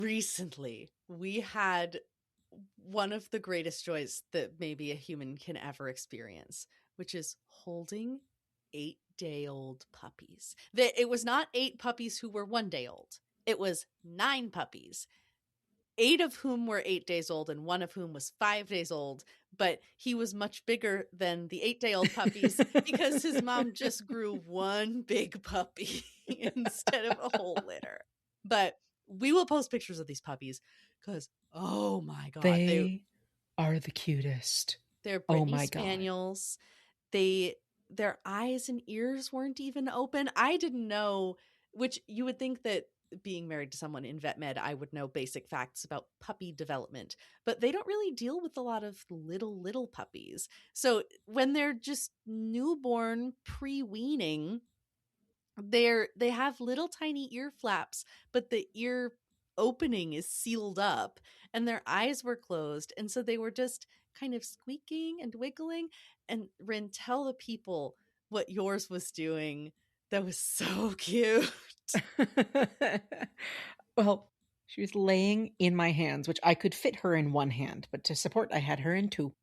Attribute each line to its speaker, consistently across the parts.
Speaker 1: Recently, we had one of the greatest joys that maybe a human can ever experience, which is holding 8-day-old puppies. It was not 8 puppies who were 1 day old. It was 9 puppies, 8 of whom were 8 days old and 1 of whom was 5 days old. But he was much bigger than the 8-day-old puppies because his mom just grew one big puppy instead of a whole litter. But we will post pictures of these puppies because, oh my God,
Speaker 2: They are the cutest.
Speaker 1: they're
Speaker 2: Oh
Speaker 1: Brittany
Speaker 2: my God.
Speaker 1: Spaniels. Their eyes and ears weren't even open. I didn't know, which you would think that being married to someone in vet med, I would know basic facts about puppy development, but they don't really deal with a lot of little puppies. So when they're just newborn, pre-weaning, they have little tiny ear flaps, but the ear opening is sealed up and their eyes were closed, and so they were just kind of squeaking and wiggling. And Rin, tell the people what yours was doing. That was so cute.
Speaker 2: Well, she was laying in my hands, which I could fit her in one hand, but to support, I had her in two,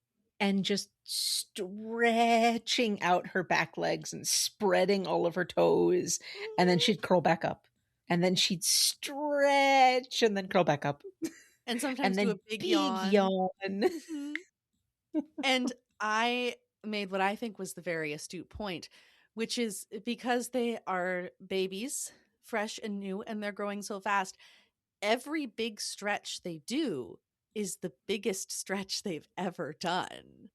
Speaker 2: and just stretching out her back legs and spreading all of her toes. And then she'd curl back up. And then she'd stretch and then curl back up.
Speaker 1: And sometimes
Speaker 2: And
Speaker 1: do
Speaker 2: then
Speaker 1: a big
Speaker 2: big
Speaker 1: yawn.
Speaker 2: yawn.
Speaker 1: Mhm. And I made what I think was the very astute point, which is because they are babies, fresh and new, and they're growing so fast, every big stretch they do is the biggest stretch they've ever done.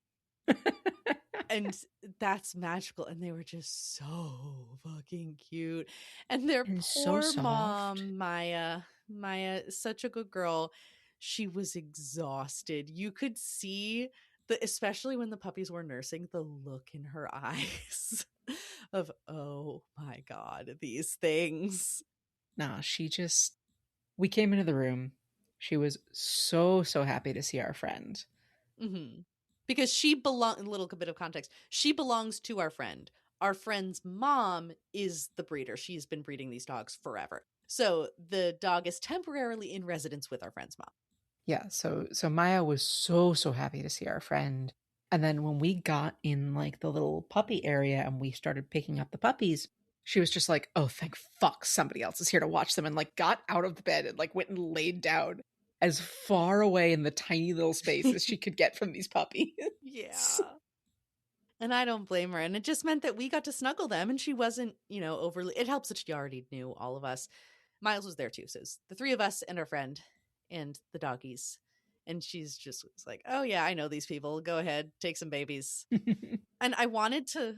Speaker 1: And that's magical. And they were just so fucking cute. And their
Speaker 2: And so
Speaker 1: poor
Speaker 2: soft.
Speaker 1: mom, Maya, such a good girl. She was exhausted. You could see especially when the puppies were nursing, the look in her eyes of, oh my God, these things.
Speaker 2: Nah, we came into the room. She was so happy to see our friend.
Speaker 1: Mm-hmm. Because a little bit of context, she belongs to our friend. Our friend's mom is the breeder. She's been breeding these dogs forever. So the dog is temporarily in residence with our friend's mom.
Speaker 2: Yeah, so Maya was so happy to see our friend. And then when we got in like the little puppy area and we started picking up the puppies, she was just like, "Oh, thank fuck somebody else is here to watch them," and like got out of the bed and like went and laid down as far away in the tiny little space as she could get from these puppies.
Speaker 1: Yeah. And I don't blame her. And it just meant that we got to snuggle them and she wasn't, overly. It helps that she already knew all of us. Miles was there too. So it's the 3 of us and our friend and the doggies. And she's just was like, "Oh yeah, I know these people. Go ahead, take some babies." And I wanted to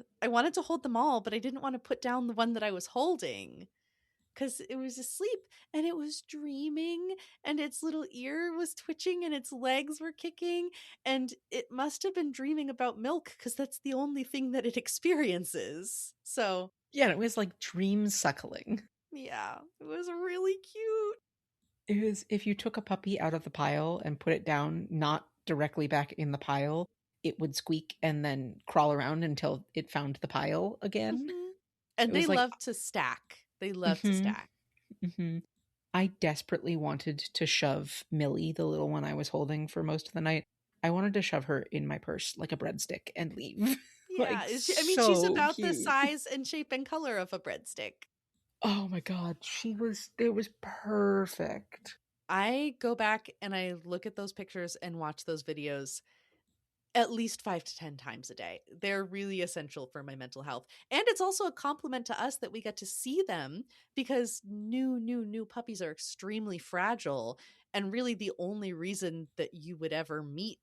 Speaker 1: hold them all, but I didn't want to put down the one that I was holding because it was asleep and it was dreaming and its little ear was twitching and its legs were kicking, and it must have been dreaming about milk because that's the only thing that it experiences. So
Speaker 2: Yeah, it was like dream suckling.
Speaker 1: yeah, it was really cute.
Speaker 2: It was, if you took a puppy out of the pile and put it down, not directly back in the pile, it would squeak and then crawl around until it found the pile again.
Speaker 1: Mm-hmm. And
Speaker 2: It
Speaker 1: they
Speaker 2: was like,
Speaker 1: love to stack. They love to
Speaker 2: mm-hmm,
Speaker 1: stack.
Speaker 2: mm-hmm. I desperately wanted to shove Millie, the little one I was holding for most of the night. I wanted to shove her in my purse like a breadstick and leave.
Speaker 1: Yeah,
Speaker 2: Like,
Speaker 1: she's
Speaker 2: so
Speaker 1: about the
Speaker 2: cute.
Speaker 1: size and shape and color of a breadstick.
Speaker 2: Oh my God. It was perfect.
Speaker 1: I go back and I look at those pictures and watch those videos at least 5 to 10 times a day. They're really essential for my mental health. And it's also a compliment to us that we get to see them because new puppies are extremely fragile. And really the only reason that you would ever meet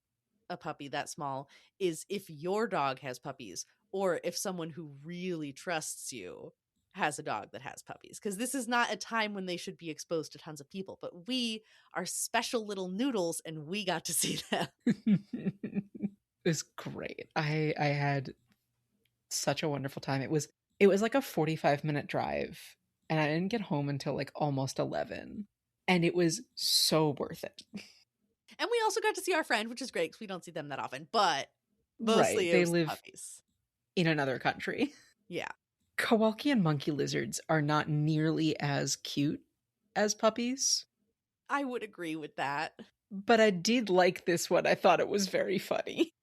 Speaker 1: a puppy that small is if your dog has puppies or if someone who really trusts you has a dog that has puppies, because this is not a time when they should be exposed to tons of people, but we are special little noodles and we got to see them.
Speaker 2: It was great. I had such a wonderful time. It was like a 45-minute drive and I didn't get home until like almost 11, and it was so worth it.
Speaker 1: And we also got to see our friend, which is great because we don't see them that often, but
Speaker 2: Right.
Speaker 1: mostly it
Speaker 2: They
Speaker 1: was the
Speaker 2: live
Speaker 1: puppies.
Speaker 2: in another country.
Speaker 1: Yeah.
Speaker 2: Kowalki and monkey lizards are not nearly as cute as puppies.
Speaker 1: I would agree with that.
Speaker 2: But I did like this one. I thought it was very funny.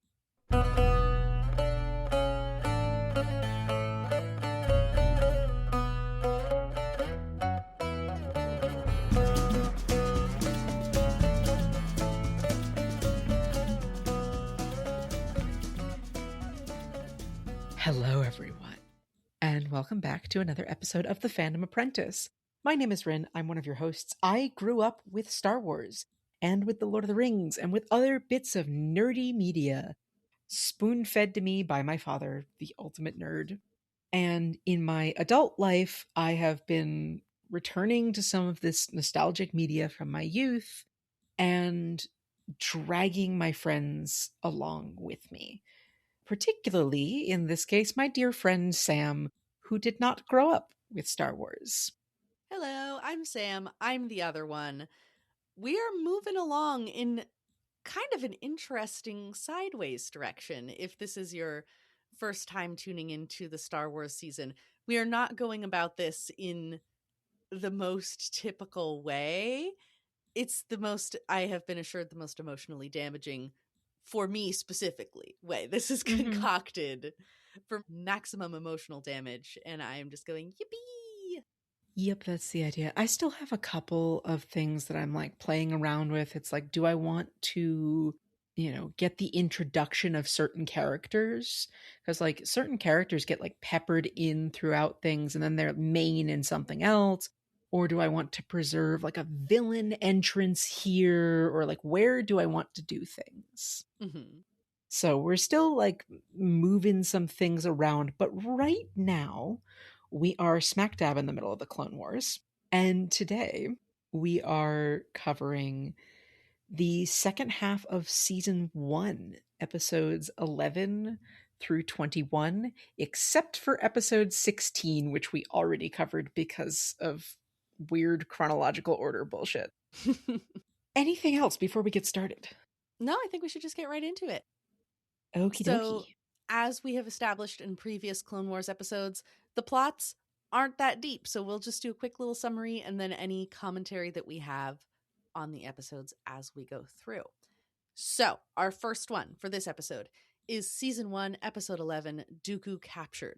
Speaker 2: Hello, everyone, and welcome back to another episode of The Fandom Apprentice. My name is Rin. I'm one of your hosts. I grew up with Star Wars and with The Lord of the Rings and with other bits of nerdy media, spoon-fed to me by my father, the ultimate nerd. And in my adult life, I have been returning to some of this nostalgic media from my youth and dragging my friends along with me. Particularly, in this case, my dear friend Sam, who did not grow up with Star Wars.
Speaker 1: Hello, I'm Sam. I'm the other one. We are moving along in kind of an interesting sideways direction. If this is your first time tuning into the Star Wars season, we are not going about this in the most typical way. It's the most, I have been assured, the most emotionally damaging, for me specifically, way. This is concocted for maximum emotional damage, and I am just going, yippee!
Speaker 2: Yep, that's the idea. I still have a couple of things that I'm like playing around with. It's like, do I want to, get the introduction of certain characters? Because like certain characters get like peppered in throughout things and then they're main in something else. Or do I want to preserve like a villain entrance here? Or like, where do I want to do things?
Speaker 1: Mm-hmm.
Speaker 2: So we're still like moving some things around, but right now we are smack dab in the middle of the Clone Wars. And today we are covering the second half of season 1, episodes 11 through 21, except for episode 16, which we already covered because of weird chronological order bullshit. Anything else before we get started?
Speaker 1: No, I think we should just get right into it.
Speaker 2: Okie
Speaker 1: So,
Speaker 2: dokie.
Speaker 1: as we have established in previous Clone Wars episodes, the plots aren't that deep. So, we'll just do a quick little summary and then any commentary that we have on the episodes as we go through. So, our first one for this episode is season 1, episode 11, Dooku Captured.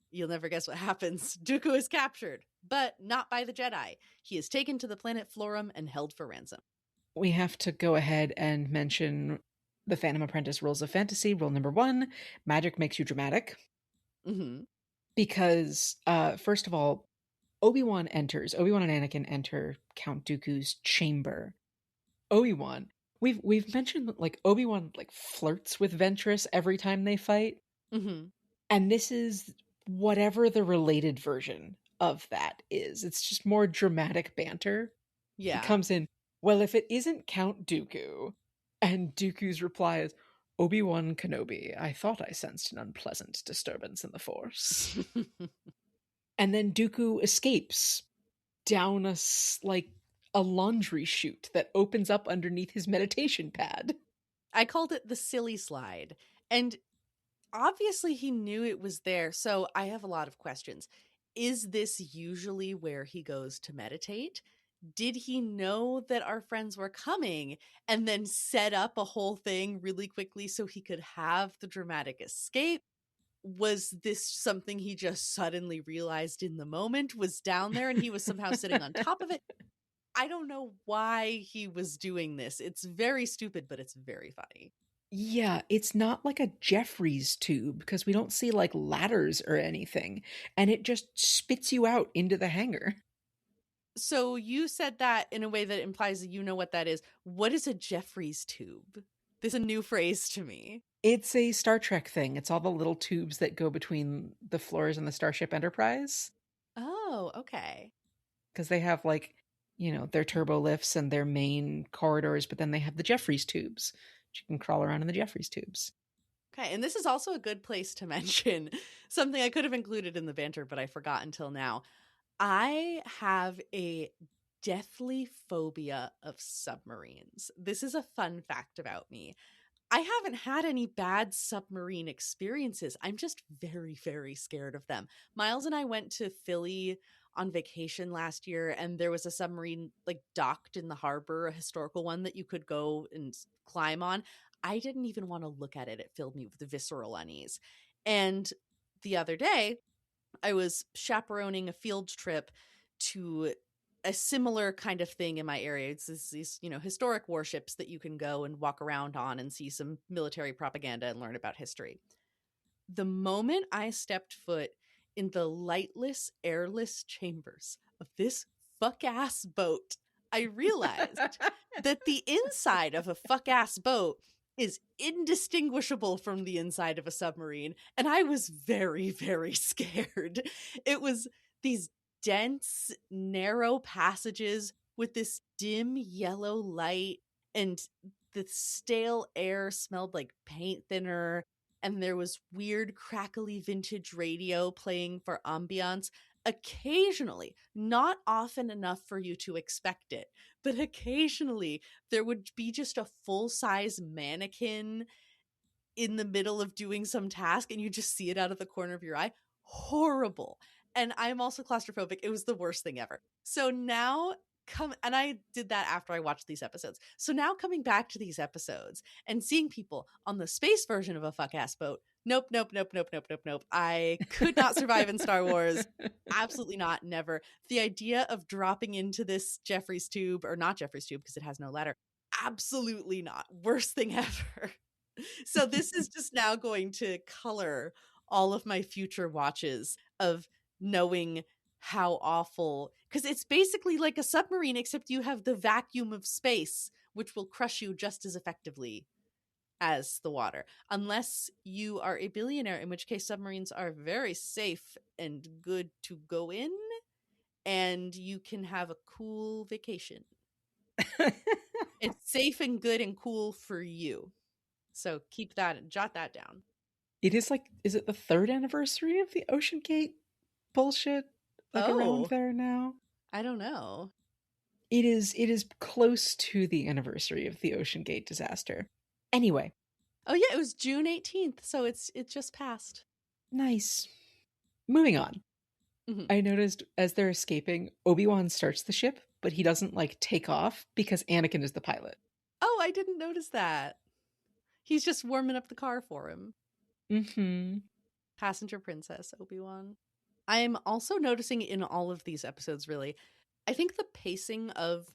Speaker 1: You'll never guess what happens. Dooku is captured, but not by the Jedi. He is taken to the planet Florum and held for ransom.
Speaker 2: We have to go ahead and mention the Phantom Apprentice rules of fantasy. Rule number 1, magic makes you dramatic.
Speaker 1: Mm-hmm.
Speaker 2: Because, first of all, Obi-Wan and Anakin enter Count Dooku's chamber. Obi-Wan, we've mentioned that like Obi-Wan like flirts with Ventress every time they fight.
Speaker 1: Mm-hmm.
Speaker 2: And this is whatever the related version of that is. It's just more dramatic banter.
Speaker 1: Yeah.
Speaker 2: He comes in, well, if it isn't Count Dooku, and Dooku's reply is, Obi-Wan Kenobi, I thought I sensed an unpleasant disturbance in the Force. And then Dooku escapes down a laundry chute that opens up underneath his meditation pad.
Speaker 1: I called it the silly slide. And obviously he knew it was there. So I have a lot of questions. Is this usually where he goes to meditate? Did he know that our friends were coming and then set up a whole thing really quickly so he could have the dramatic escape? Was this something he just suddenly realized in the moment was down there and he was somehow sitting on top of it? I don't know why he was doing this. It's very stupid, but it's very funny.
Speaker 2: Yeah, it's not like a Jeffries tube because we don't see like ladders or anything, and it just spits you out into the hangar.
Speaker 1: So you said that in a way that implies that you know what that is. What is a Jeffries tube? This is a new phrase to me.
Speaker 2: It's a Star Trek thing. It's all the little tubes that go between the floors and the Starship Enterprise.
Speaker 1: Oh, okay.
Speaker 2: Because they have like, their turbo lifts and their main corridors, but then they have the Jeffries tubes. You can crawl around in the Jeffries tubes.
Speaker 1: Okay, and this is also a good place to mention something I could have included in the banter, but I forgot until now. I have a deathly phobia of submarines. This is a fun fact about me. I haven't had any bad submarine experiences. I'm just very, very scared of them. Miles and I went to Philly on vacation last year, and there was a submarine like docked in the harbor, a historical one that you could go and climb on. I didn't even want to look at it. It filled me with visceral unease. And the other day, I was chaperoning a field trip to a similar kind of thing in my area. It's these, historic warships that you can go and walk around on and see some military propaganda and learn about history. The moment I stepped foot in the lightless, airless chambers of this fuck ass boat, I realized that the inside of a fuck ass boat is indistinguishable from the inside of a submarine. And I was very, very scared. It was these dense, narrow passages with this dim yellow light, and the stale air smelled like paint thinner, and there was weird crackly vintage radio playing for ambiance. Occasionally, not often enough for you to expect it, but occasionally there would be just a full-size mannequin in the middle of doing some task and you just see it out of the corner of your eye. Horrible. And I'm also claustrophobic. It was the worst thing ever. So now and I did that after I watched these episodes. So now coming back to these episodes and seeing people on the space version of a fuck ass boat. Nope, nope, nope, nope, nope, nope, nope. I could not survive in Star Wars. Absolutely not. Never. The idea of dropping into this Jeffrey's tube, or not Jeffrey's tube because it has no ladder. Absolutely not. Worst thing ever. So this is just now going to color all of my future watches of knowing how awful, because it's basically like a submarine, except you have the vacuum of space, which will crush you just as effectively as the water, unless you are a billionaire, in which case submarines are very safe and good to go in, and you can have a cool vacation. It's safe and good and cool for you. So keep that and jot that down.
Speaker 2: It is like, is it the 3rd anniversary of the Ocean Gate bullshit? Like around
Speaker 1: Oh,
Speaker 2: there now?
Speaker 1: I don't know.
Speaker 2: It is close to the anniversary of the Ocean Gate disaster. Anyway.
Speaker 1: Oh yeah, it was June 18th, so it just passed.
Speaker 2: Nice. Moving on.
Speaker 1: Mm-hmm.
Speaker 2: I noticed as they're escaping, Obi-Wan starts the ship, but he doesn't like take off because Anakin is the pilot.
Speaker 1: Oh, I didn't notice that. He's just warming up the car for him.
Speaker 2: Mm-hmm.
Speaker 1: Passenger Princess Obi-Wan. I'm also noticing in all of these episodes, really, I think the pacing of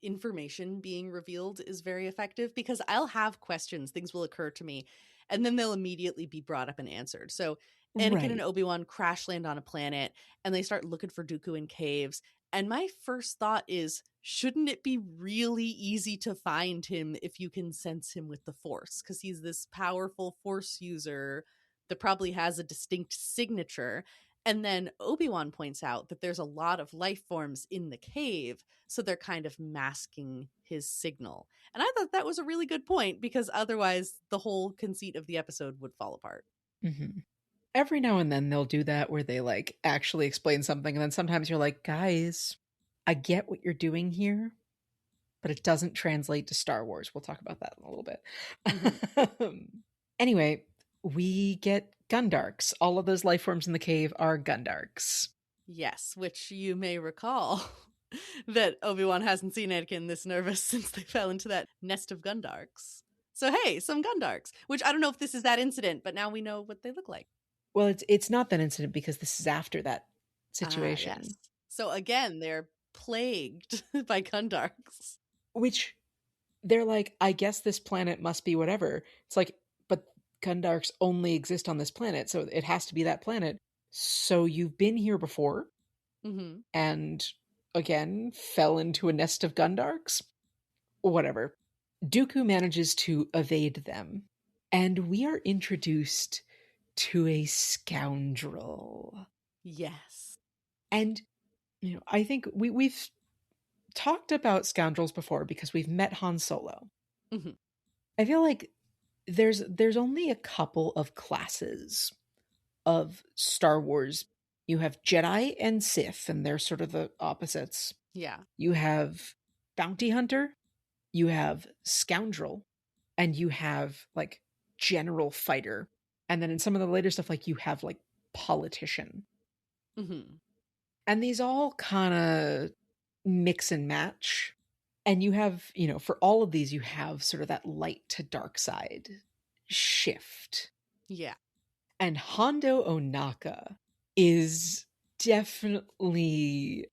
Speaker 1: information being revealed is very effective, because I'll have questions, things will occur to me, and then they'll immediately be brought up and answered. So Anakin and
Speaker 2: Right.
Speaker 1: Obi-Wan crash land on a planet and they start looking for Dooku in caves. And my first thought is, shouldn't it be really easy to find him if you can sense him with the Force? Because he's this powerful Force user that probably has a distinct signature. And then Obi-Wan points out that there's a lot of life forms in the cave, so they're kind of masking his signal. And I thought that was a really good point, because otherwise the whole conceit of the episode would fall apart.
Speaker 2: Mm-hmm. Every now and then they'll do that where they like actually explain something, and then sometimes you're like, guys, I get what you're doing here, but it doesn't translate to Star Wars. We'll talk about that in a little bit.
Speaker 1: Mm-hmm.
Speaker 2: Anyway, we get Gundarks. All of those life forms in the cave are Gundarks.
Speaker 1: Yes, which you may recall that Obi-Wan hasn't seen Anakin this nervous since they fell into that nest of Gundarks. So hey, some Gundarks, which I don't know if this is that incident, but now we know what they look like.
Speaker 2: Well, it's not that incident because this is after that situation.
Speaker 1: Yes. So again, they're plagued by Gundarks.
Speaker 2: Which they're like, I guess this planet must be whatever. It's like, but Gundarks only exist on this planet, so it has to be that planet. So you've been here before,
Speaker 1: Mm-hmm.
Speaker 2: and again fell into a nest of Gundarks? Whatever. Dooku manages to evade them, and we are introduced to a scoundrel.
Speaker 1: Yes.
Speaker 2: And I think we've talked about scoundrels before because we've met Han Solo.
Speaker 1: Mm-hmm.
Speaker 2: I feel like there's only a couple of classes of Star Wars. You have Jedi and Sith, and they're sort of the opposites.
Speaker 1: Yeah.
Speaker 2: You have bounty hunter, you have scoundrel, and you have like general fighter. And then in some of the later stuff, like you have like politician.
Speaker 1: Mm-hmm.
Speaker 2: And these all kind of mix and match. And you have, for all of these, you have sort of that light to dark side shift.
Speaker 1: Yeah.
Speaker 2: And Hondo Onaka is definitely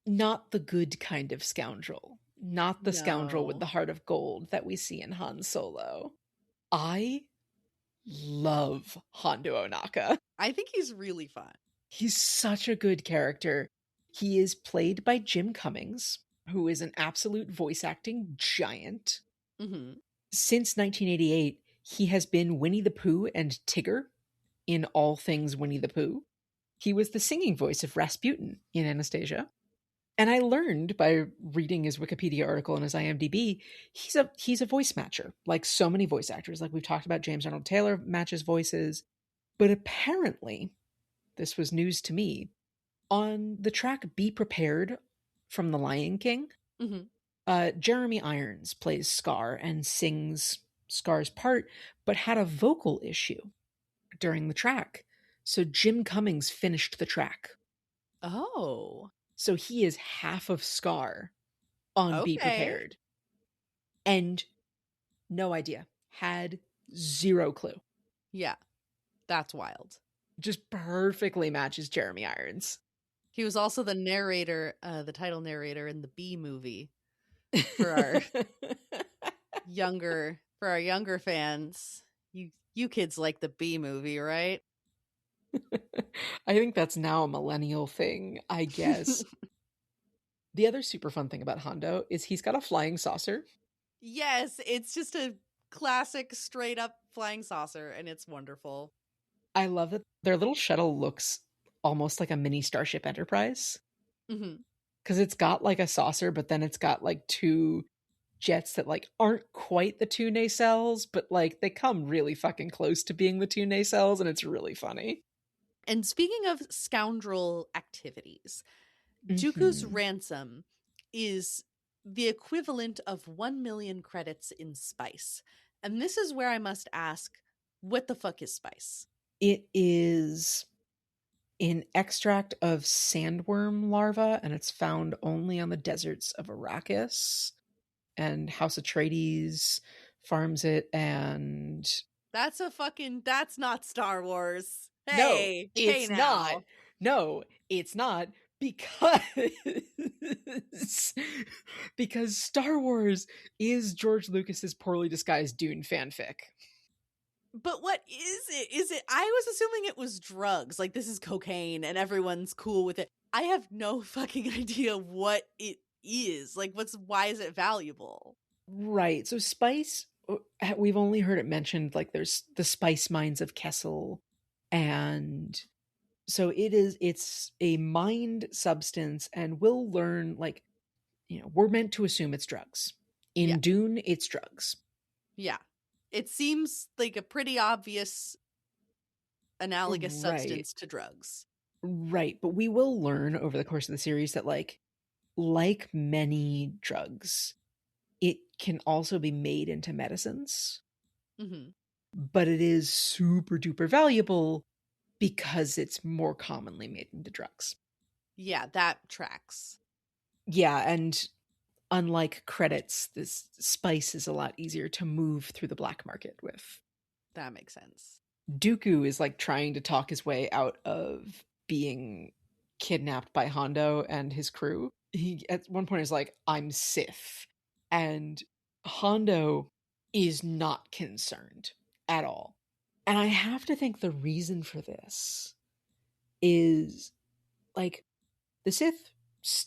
Speaker 2: not the good kind of scoundrel, not the scoundrel with
Speaker 1: No.
Speaker 2: the heart of gold that we see in Han Solo. I love Hondo Onaka.
Speaker 1: I think he's really fun.
Speaker 2: He's such a good character. He is played by Jim Cummings, who is an absolute voice acting giant.
Speaker 1: Mm-hmm.
Speaker 2: Since 1988, he has been Winnie the Pooh and Tigger in all things Winnie the Pooh. He was the singing voice of Rasputin in Anastasia. And I learned by reading his Wikipedia article and his IMDb, he's a voice matcher, like so many voice actors. Like we've talked about, James Arnold Taylor matches voices. But apparently, this was news to me, on the track Be Prepared from The Lion King, Jeremy Irons plays Scar and sings Scar's part, but had a vocal issue during the track. So Jim Cummings finished the track.
Speaker 1: Oh.
Speaker 2: So he is half of Scar on Be
Speaker 1: Okay.
Speaker 2: Prepared. And no idea. Had zero clue.
Speaker 1: Yeah. That's wild.
Speaker 2: Just perfectly matches Jeremy Irons.
Speaker 1: He was also the narrator, the title narrator in the Bee movie for our younger fans. You kids like the Bee movie, right?
Speaker 2: I think that's now a millennial thing, I guess. The other super fun thing about Hondo is he's got a flying saucer.
Speaker 1: Yes, it's just a classic straight up flying saucer, and it's wonderful.
Speaker 2: I love that their little shuttle looks almost like a mini Starship Enterprise. Because it's got like a saucer, but then it's got like two jets that like aren't quite the two nacelles, but like they come really fucking close to being the two nacelles, and it's really funny.
Speaker 1: And speaking of scoundrel activities, Dooku's ransom is the equivalent of 1 million credits in spice. And this is where I must ask, what the fuck is spice?
Speaker 2: It is an extract of sandworm larva, and it's found only on the deserts of Arrakis. And House Atreides farms it, and
Speaker 1: That's not Star Wars.
Speaker 2: no,
Speaker 1: Hey,
Speaker 2: it's
Speaker 1: hey now.
Speaker 2: not. No, it's not, because because Star Wars is George Lucas's poorly disguised Dune fanfic.
Speaker 1: But what is it? Is it? I was assuming it was drugs. Like, this is cocaine and everyone's cool with it. I have no fucking idea what it is. Like, why is it valuable?
Speaker 2: Right. So spice, we've only heard it mentioned, like there's the spice mines of Kessel, and so it's a mined substance, and we'll learn, like, we're meant to assume it's drugs. In Dune, it's drugs.
Speaker 1: Yeah. It seems like a pretty obvious analogous substance to drugs.
Speaker 2: Right. But we will learn over the course of the series that like many drugs, it can also be made into medicines. But it is super duper valuable because it's more commonly made into drugs.
Speaker 1: Yeah, that tracks.
Speaker 2: Yeah, and unlike credits, this spice is a lot easier to move through the black market with.
Speaker 1: That makes sense.
Speaker 2: Dooku is like trying to talk his way out of being kidnapped by Hondo and his crew. He at one point is like, I'm Sith. And Hondo is not concerned at all. And I have to think the reason for this is like the Sith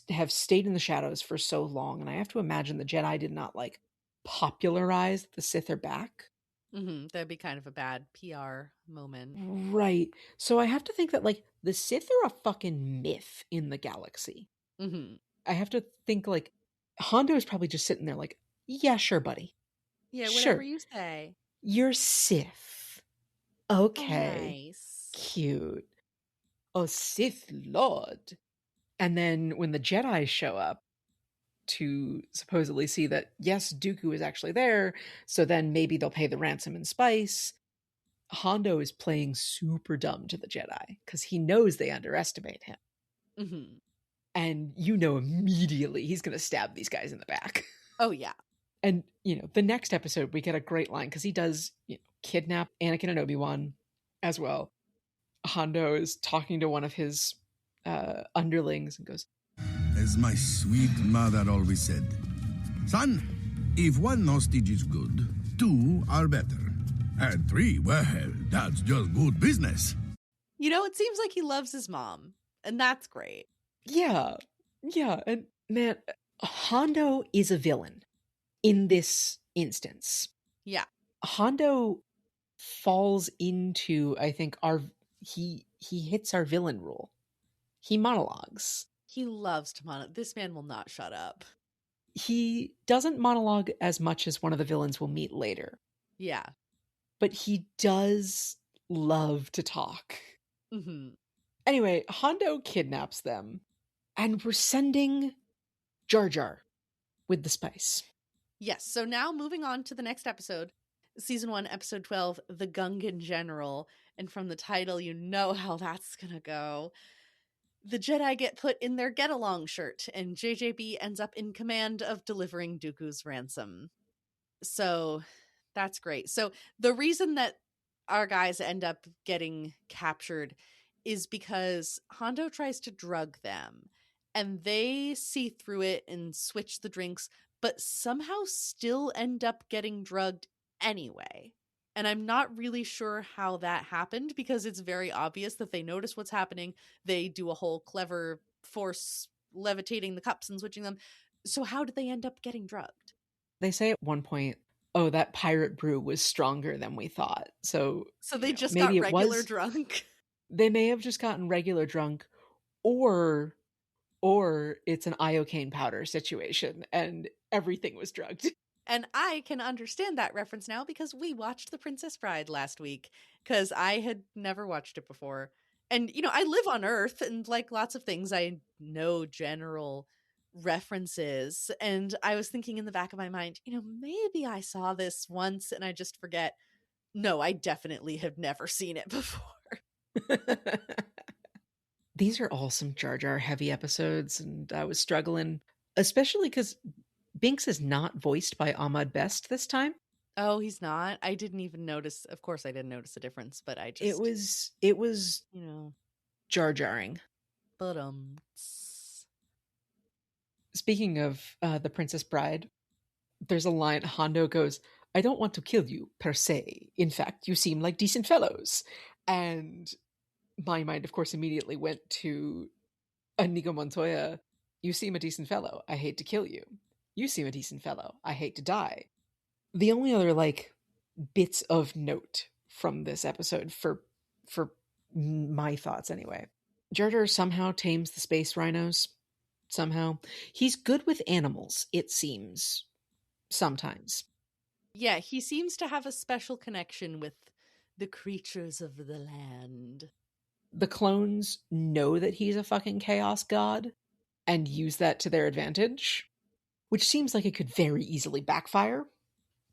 Speaker 2: have stayed in the shadows for so long, and I have to imagine the Jedi did not like popularize the Sith are back.
Speaker 1: That'd be kind of a bad PR moment.
Speaker 2: Right. So I have to think that like the Sith are a fucking myth in the galaxy. I have to think like Hondo is probably just sitting there like, yeah, sure, buddy.
Speaker 1: Yeah,
Speaker 2: sure.
Speaker 1: whatever you say.
Speaker 2: You're Sith. Okay.
Speaker 1: Oh, nice.
Speaker 2: Cute. A Sith Lord. And then when the Jedi show up to supposedly see that, yes, Dooku is actually there, so then maybe they'll pay the ransom in spice, Hondo is playing super dumb to the Jedi because he knows they underestimate him. And you know immediately he's going to stab these guys in the back.
Speaker 1: Oh, yeah.
Speaker 2: And, the next episode, we get a great line because he does kidnap Anakin and Obi-Wan as well. Hondo is talking to one of his underlings and goes,
Speaker 3: As my sweet mother always said, son, if one hostage is good, two are better. And three, well, that's just good business.
Speaker 1: It seems like he loves his mom, and that's great.
Speaker 2: Yeah. And man, Hondo is a villain in this instance.
Speaker 1: Yeah.
Speaker 2: Hondo falls into, I think, he hits our villain rule. He monologues.
Speaker 1: He loves to monologue. This man will not shut up.
Speaker 2: He doesn't monologue as much as one of the villains we'll meet later.
Speaker 1: Yeah.
Speaker 2: But he does love to talk.
Speaker 1: Mm-hmm.
Speaker 2: Anyway, Hondo kidnaps them, and we're sending Jar Jar with the spice.
Speaker 1: Yes, so now moving on to the next episode, Season 1, Episode 12, The Gungan General. And from the title, you know how that's gonna go. The Jedi get put in their Get-Along shirt, and JJB ends up in command of delivering Dooku's ransom. So that's great. So the reason that our guys end up getting captured is because Hondo tries to drug them, and they see through it and switch the drinks, but somehow still end up getting drugged anyway. And I'm not really sure how that happened, because it's very obvious that they notice what's happening. They do a whole clever force levitating the cups and switching them. So how did they end up getting drugged?
Speaker 2: They say at one point, oh, that pirate brew was stronger than we thought. So
Speaker 1: they just
Speaker 2: maybe
Speaker 1: got regular drunk.
Speaker 2: They may have just gotten regular drunk, or it's an iocane powder situation and everything was drugged.
Speaker 1: And I can understand that reference now because we watched The Princess Bride last week, because I had never watched it before. And, I live on Earth, and like lots of things, I know general references. And I was thinking in the back of my mind, maybe I saw this once and I just forget. No, I definitely have never seen it before.
Speaker 2: These are all some Jar Jar heavy episodes, and I was struggling, especially because Binks is not voiced by Ahmad Best this time.
Speaker 1: Oh, he's not? I didn't even notice. Of course I didn't notice the difference, but I just...
Speaker 2: It was Jar Jarring.
Speaker 1: But
Speaker 2: Speaking of The Princess Bride, there's a line, Hondo goes, I don't want to kill you, per se. In fact, you seem like decent fellows. And my mind, of course, immediately went to Inigo Montoya. You seem a decent fellow. I hate to kill you. You seem a decent fellow. I hate to die. The only other, bits of note from this episode, for my thoughts anyway, Jar Jar somehow tames the space rhinos. Somehow. He's good with animals, it seems. Sometimes.
Speaker 1: Yeah, he seems to have a special connection with the creatures of the land.
Speaker 2: The clones know that he's a fucking chaos god and use that to their advantage, which seems like it could very easily backfire,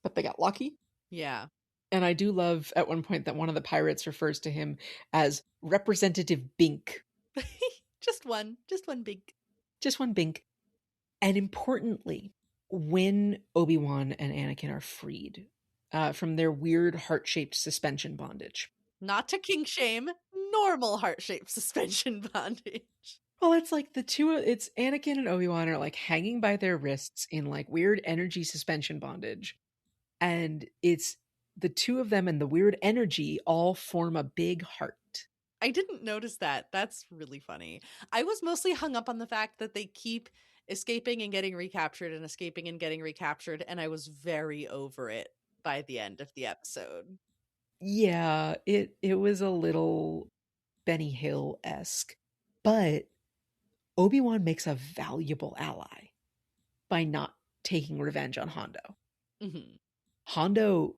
Speaker 2: but they got lucky.
Speaker 1: Yeah.
Speaker 2: And I do love at one point that one of the pirates refers to him as Representative Bink.
Speaker 1: Just one Bink.
Speaker 2: Just one Bink. And importantly, when Obi-Wan and Anakin are freed from their weird heart-shaped suspension bondage.
Speaker 1: Not to kink shame, normal heart-shaped suspension bondage.
Speaker 2: Well, it's like it's Anakin and Obi-Wan are hanging by their wrists in weird energy suspension bondage. And it's the two of them and the weird energy all form a big heart.
Speaker 1: I didn't notice that. That's really funny. I was mostly hung up on the fact that they keep escaping and getting recaptured and escaping and getting recaptured, and I was very over it by the end of the episode.
Speaker 2: Yeah, it was a little Benny Hill-esque, but Obi-Wan makes a valuable ally by not taking revenge on Hondo.
Speaker 1: Mm-hmm.
Speaker 2: Hondo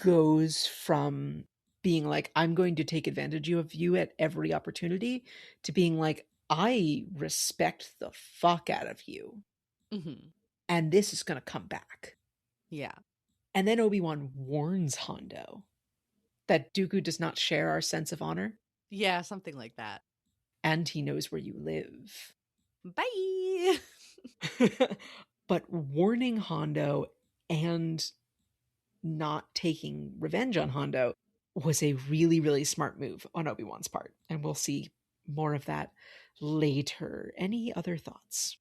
Speaker 2: goes from being I'm going to take advantage of you at every opportunity, to being I respect the fuck out of you.
Speaker 1: Mm-hmm.
Speaker 2: And this is going to come back.
Speaker 1: Yeah.
Speaker 2: And then Obi-Wan warns Hondo that Dooku does not share our sense of honor.
Speaker 1: Yeah, something like that.
Speaker 2: And he knows where you live.
Speaker 1: Bye.
Speaker 2: But warning Hondo and not taking revenge on Hondo was a really, really smart move on Obi-Wan's part. And we'll see more of that later. Any other thoughts?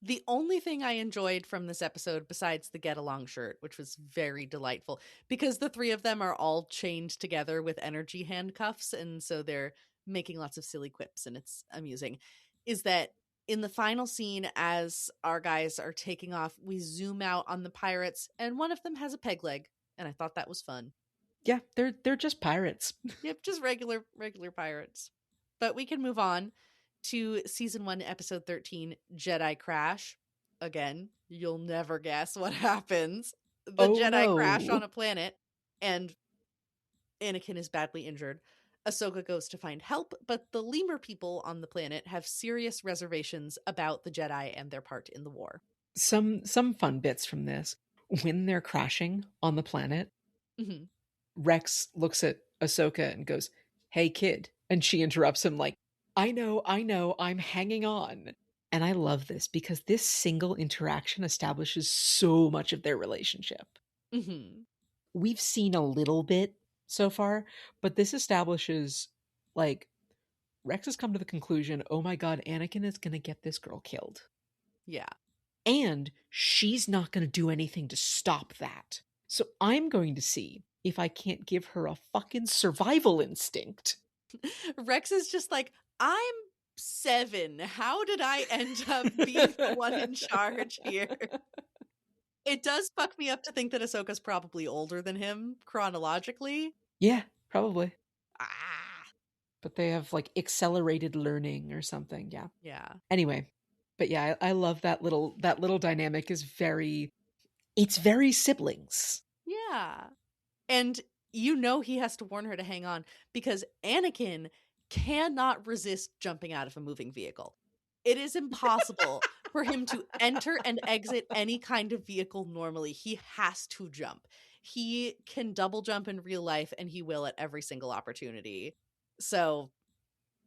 Speaker 1: The only thing I enjoyed from this episode, besides the Get-Along shirt, which was very delightful, because the three of them are all chained together with energy handcuffs, and so they're making lots of silly quips, and it's amusing, is that in the final scene, as our guys are taking off, we zoom out on the pirates, and one of them has a peg leg, and I thought that was fun.
Speaker 2: Yeah, they're just pirates.
Speaker 1: Yep, just regular pirates. But we can move on to season 1, episode 13, Jedi Crash. Again, you'll never guess what happens. The Jedi crash on a planet, and Anakin is badly injured. Ahsoka goes to find help, but the lemur people on the planet have serious reservations about the Jedi and their part in the war.
Speaker 2: Some fun bits from this. When they're crashing on the planet,
Speaker 1: Mhm.
Speaker 2: Rex looks at Ahsoka and goes, "Hey, kid." And she interrupts him like, I know, I'm hanging on. And I love this because this single interaction establishes so much of their relationship.
Speaker 1: Mhm.
Speaker 2: We've seen a little bit so far, but this establishes, like, Rex has come to the conclusion, oh my god, Anakin is going to get this girl killed.
Speaker 1: Yeah.
Speaker 2: And she's not going to do anything to stop that. So I'm going to see if I can't give her a fucking survival instinct.
Speaker 1: Rex is just like, I'm 7. How did I end up being the one in charge here? It does fuck me up to think that Ahsoka's probably older than him chronologically.
Speaker 2: Yeah, probably.
Speaker 1: Ah.
Speaker 2: But they have like accelerated learning or something. Yeah.
Speaker 1: Yeah.
Speaker 2: Anyway, but yeah, I love that little dynamic is it's very siblings.
Speaker 1: Yeah. And you know he has to warn her to hang on because Anakin cannot resist jumping out of a moving vehicle. It is impossible for him to enter and exit any kind of vehicle normally. He has to jump. He can double jump in real life, and he will at every single opportunity. So,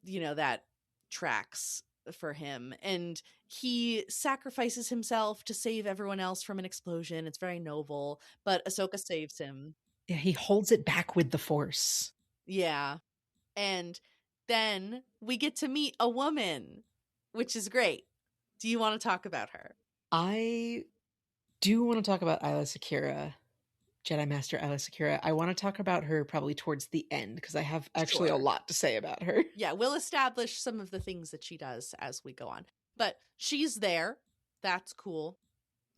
Speaker 1: that tracks for him. And he sacrifices himself to save everyone else from an explosion. It's very noble, but Ahsoka saves him.
Speaker 2: Yeah, he holds it back with the Force.
Speaker 1: Yeah. And then we get to meet a woman, which is great. Do you want to talk about her?
Speaker 2: I do want to talk about Aayla Secura, Jedi Master Aayla Secura. I want to talk about her probably towards the end because I have actually a lot to say about her.
Speaker 1: Yeah, we'll establish some of the things that she does as we go on. But she's there. That's cool.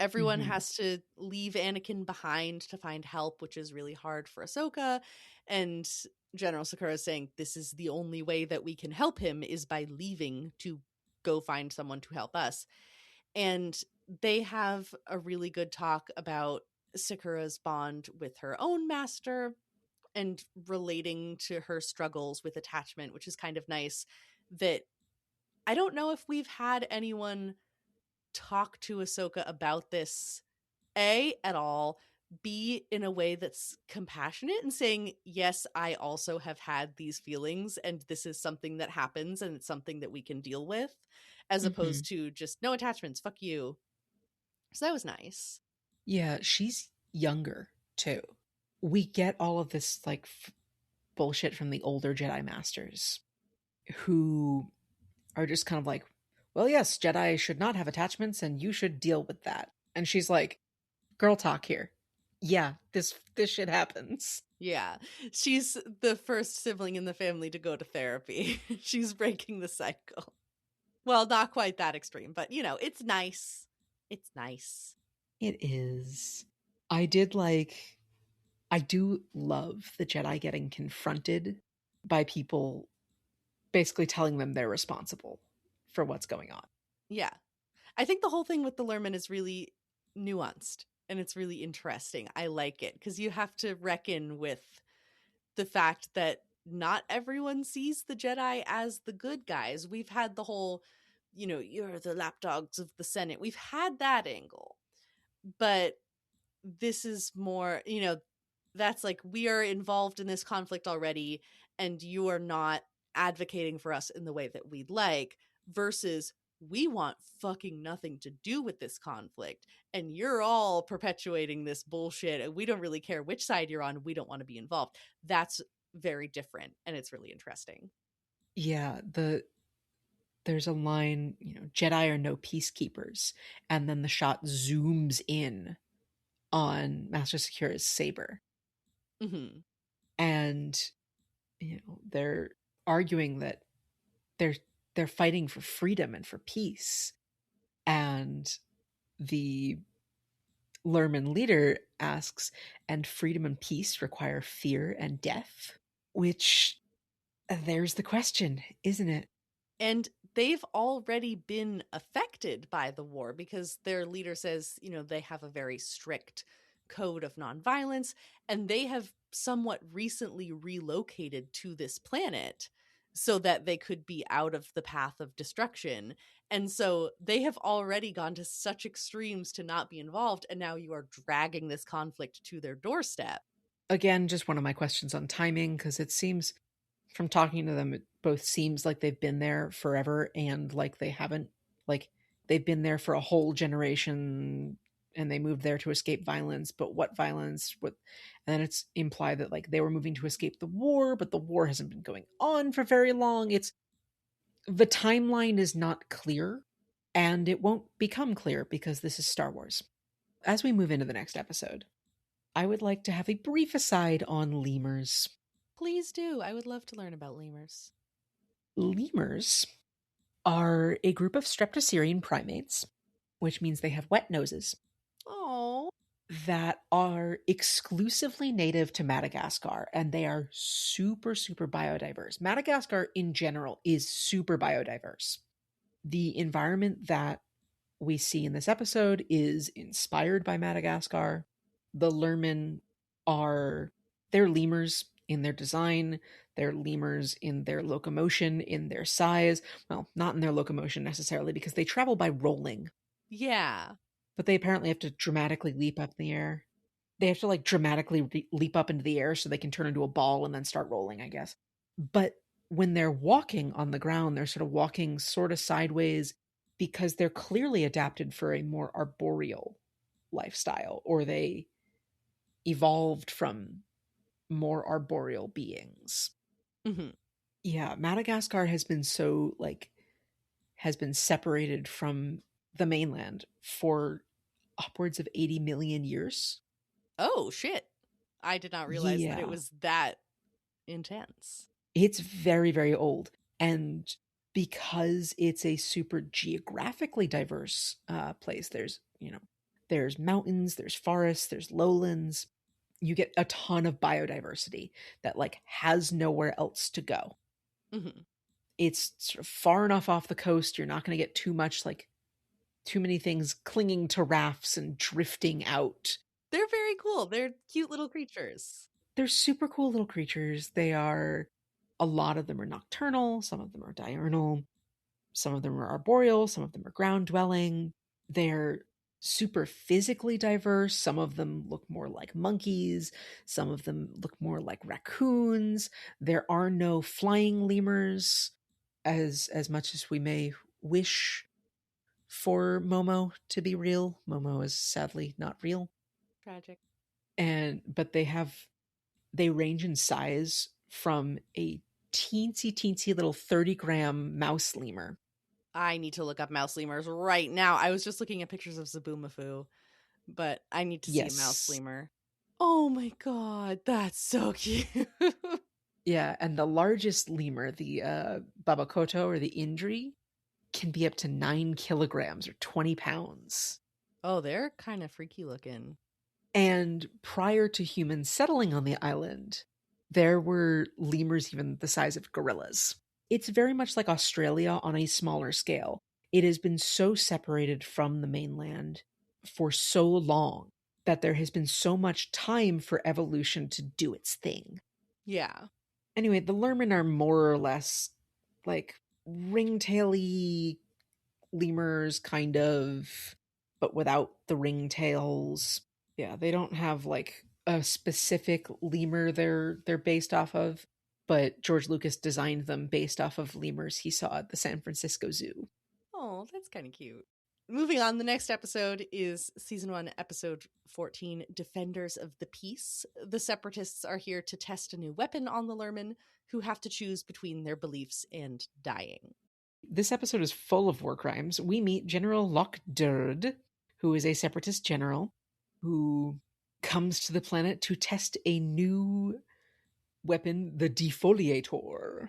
Speaker 1: Everyone has to leave Anakin behind to find help, which is really hard for Ahsoka. And General Sakura is saying this is the only way that we can help him is by leaving to go find someone to help us. And they have a really good talk about Sakura's bond with her own master and relating to her struggles with attachment, which is kind of nice. That I don't know if we've had anyone talk to Ahsoka about this, A, at all, B, in a way that's compassionate and saying, yes, I also have had these feelings and this is something that happens and it's something that we can deal with, as opposed to just no attachments, fuck you. So that was nice.
Speaker 2: Yeah, she's younger too. We get all of this like bullshit from the older Jedi Masters who are just kind of like, well, yes, Jedi should not have attachments and you should deal with that. And she's like, girl talk here. Yeah, this shit happens.
Speaker 1: Yeah. She's the first sibling in the family to go to therapy. She's breaking the cycle. Well, not quite that extreme, but it's nice. It's nice.
Speaker 2: It is. I do love the Jedi getting confronted by people basically telling them they're responsible for what's going on.
Speaker 1: Yeah. I think the whole thing with the Lurman is really nuanced and it's really interesting. I like it because you have to reckon with the fact that not everyone sees the Jedi as the good guys. We've had the whole, you're the lapdogs of the Senate. We've had that angle. But this is more, that's like we are involved in this conflict already and you are not advocating for us in the way that we'd like, versus we want fucking nothing to do with this conflict, and you're all perpetuating this bullshit, and we don't really care which side you're on. We don't want to be involved. That's very different, and it's really interesting.
Speaker 2: Yeah, there's a line, Jedi are no peacekeepers, and then the shot zooms in on Master Secura's saber.
Speaker 1: Mm-hmm.
Speaker 2: And they're arguing that they're fighting for freedom and for peace. And the Lerman leader asks, and freedom and peace require fear and death? Which, there's the question, isn't it?
Speaker 1: And they've already been affected by the war because their leader says, they have a very strict code of nonviolence, and they have somewhat recently relocated to this planet so that they could be out of the path of destruction. And so they have already gone to such extremes to not be involved, and now you are dragging this conflict to their doorstep.
Speaker 2: Again, just one of my questions on timing, because it seems, from talking to them, it both seems like they've been there forever and like they haven't. Like, they've been there for a whole generation and they moved there to escape violence, but what violence? And then it's implied that like they were moving to escape the war, but the war hasn't been going on for very long. The timeline is not clear, and it won't become clear because this is Star Wars. As we move into the next episode, I would like to have a brief aside on lemurs.
Speaker 1: Please do. I would love to learn about lemurs.
Speaker 2: Lemurs are a group of streptocerian primates, which means they have wet noses.
Speaker 1: Oh.
Speaker 2: That are exclusively native to Madagascar, and they are super, super biodiverse. Madagascar in general is super biodiverse. The environment that we see in this episode is inspired by Madagascar. The Lerman they're lemurs in their design, they're lemurs in their locomotion, in their size. Well, not in their locomotion necessarily, because they travel by rolling.
Speaker 1: Yeah.
Speaker 2: But they apparently have to dramatically leap up in the air. They have to like dramatically leap up into the air so they can turn into a ball and then start rolling, I guess. But when they're walking on the ground, they're sort of walking sort of sideways because they're clearly adapted for a more arboreal lifestyle, or they evolved from more arboreal beings.
Speaker 1: Mm-hmm.
Speaker 2: Yeah, Madagascar has been separated from the mainland for upwards of 80 million years.
Speaker 1: Oh, shit. I did not realize that it
Speaker 2: Yeah.
Speaker 1: was that intense.
Speaker 2: It's very, very old. And because it's a super geographically diverse place, there's mountains, there's forests, there's lowlands. You get a ton of biodiversity that like has nowhere else to go.
Speaker 1: Mm-hmm.
Speaker 2: It's sort of far enough off the coast. You're not going to get too many things clinging to rafts and drifting out.
Speaker 1: They're very cool. They're cute little creatures.
Speaker 2: They're super cool little creatures. A lot of them are nocturnal, some of them are diurnal, some of them are arboreal, some of them are ground dwelling. They're super physically diverse. Some of them look more like monkeys, some of them look more like raccoons. There are no flying lemurs, as much as we may wish for Momo to be real. Momo is sadly not real.
Speaker 1: Tragic.
Speaker 2: But they range in size from a teensy little 30-gram mouse lemur.
Speaker 1: I need to look up mouse lemurs right now. I was just looking at pictures of Zaboomafoo, but I need to see a mouse lemur. Oh my god, that's so cute.
Speaker 2: Yeah, and the largest lemur, the Babakoto or the Indri, can be up to 9 kilograms or 20 pounds.
Speaker 1: Oh, they're kind of freaky looking.
Speaker 2: And prior to humans settling on the island, there were lemurs even the size of gorillas. It's very much like Australia on a smaller scale. It has been so separated from the mainland for so long that there has been so much time for evolution to do its thing.
Speaker 1: Yeah.
Speaker 2: Anyway, the Lerman are more or less like ringtaily lemurs, kind of, but without the ringtails. Yeah, they don't have like a specific lemur they're based off of, but George Lucas designed them based off of lemurs he saw at the San Francisco Zoo.
Speaker 1: Oh, that's kind of cute. Moving on, the next episode is season 1, episode 14, Defenders of the Peace. The Separatists are here to test a new weapon on the Lurmen, who have to choose between their beliefs and dying.
Speaker 2: This episode is full of war crimes. We meet General Lockdurd, who is a Separatist general who comes to the planet to test a new weapon, the Defoliator,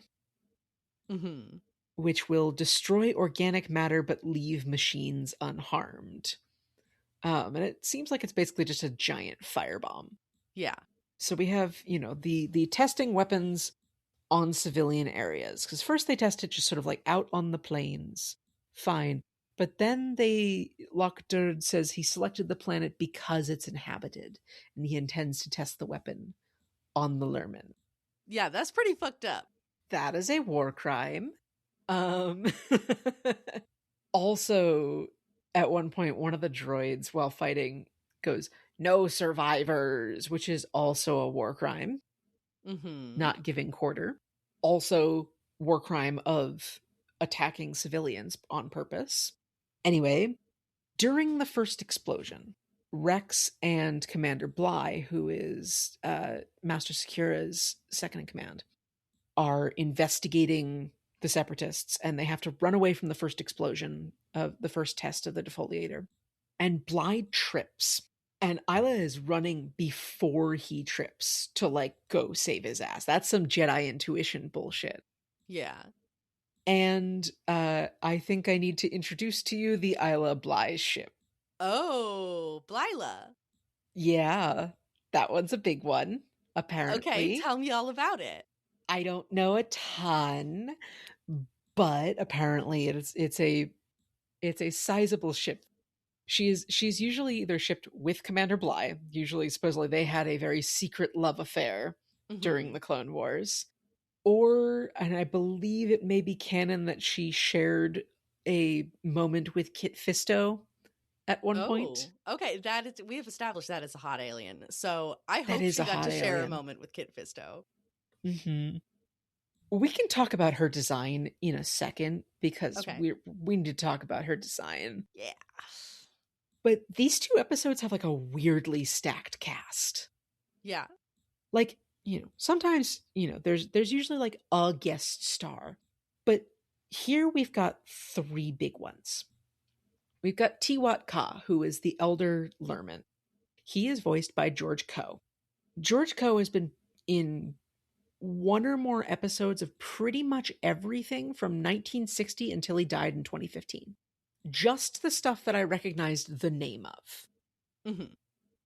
Speaker 2: which will destroy organic matter but leave machines unharmed. And it seems like it's basically just a giant firebomb.
Speaker 1: Yeah.
Speaker 2: So we have, the testing weapons on civilian areas. Because first they test it just sort of like out on the plains. Fine. But then Lockdurd says he selected the planet because it's inhabited. And he intends to test the weapon on the Lurmen.
Speaker 1: Yeah, that's pretty fucked up.
Speaker 2: That is a war crime. Also, at one point, one of the droids, while fighting, goes, "No survivors," which is also a war crime. Not giving quarter. Also, war crime of attacking civilians on purpose. Anyway, during the first explosion, Rex and Commander Bly, who is Master Secura's second in command, are investigating the Separatists, and they have to run away from the first explosion of the first test of the defoliator. And Bly trips, and Isla is running before he trips to go save his ass. That's some Jedi intuition bullshit.
Speaker 1: Yeah.
Speaker 2: And I think I need to introduce to you the Isla Bly ship.
Speaker 1: Oh, Blyla.
Speaker 2: Yeah, that one's a big one, apparently.
Speaker 1: Okay, tell me all about it.
Speaker 2: I don't know a ton, but apparently it's a sizable ship. She's usually either shipped with Commander Bly. Usually, supposedly, they had a very secret love affair during the Clone Wars. Or, and I believe it may be canon that she shared a moment with Kit Fisto at one point.
Speaker 1: Okay, we have established that as a hot alien. So I hope she got to share a moment with Kit Fisto.
Speaker 2: We can talk about her design in a second because we need to talk about her design.
Speaker 1: Yeah.
Speaker 2: But these two episodes have a weirdly stacked cast.
Speaker 1: Yeah.
Speaker 2: Sometimes, there's usually a guest star. But here we've got 3 big ones. We've got Tiwat Ka, who is the Elder Lurmen. He is voiced by George Coe. George Coe has been in 1 or more episodes of pretty much everything from 1960 until he died in 2015. Just the stuff that I recognized the name of.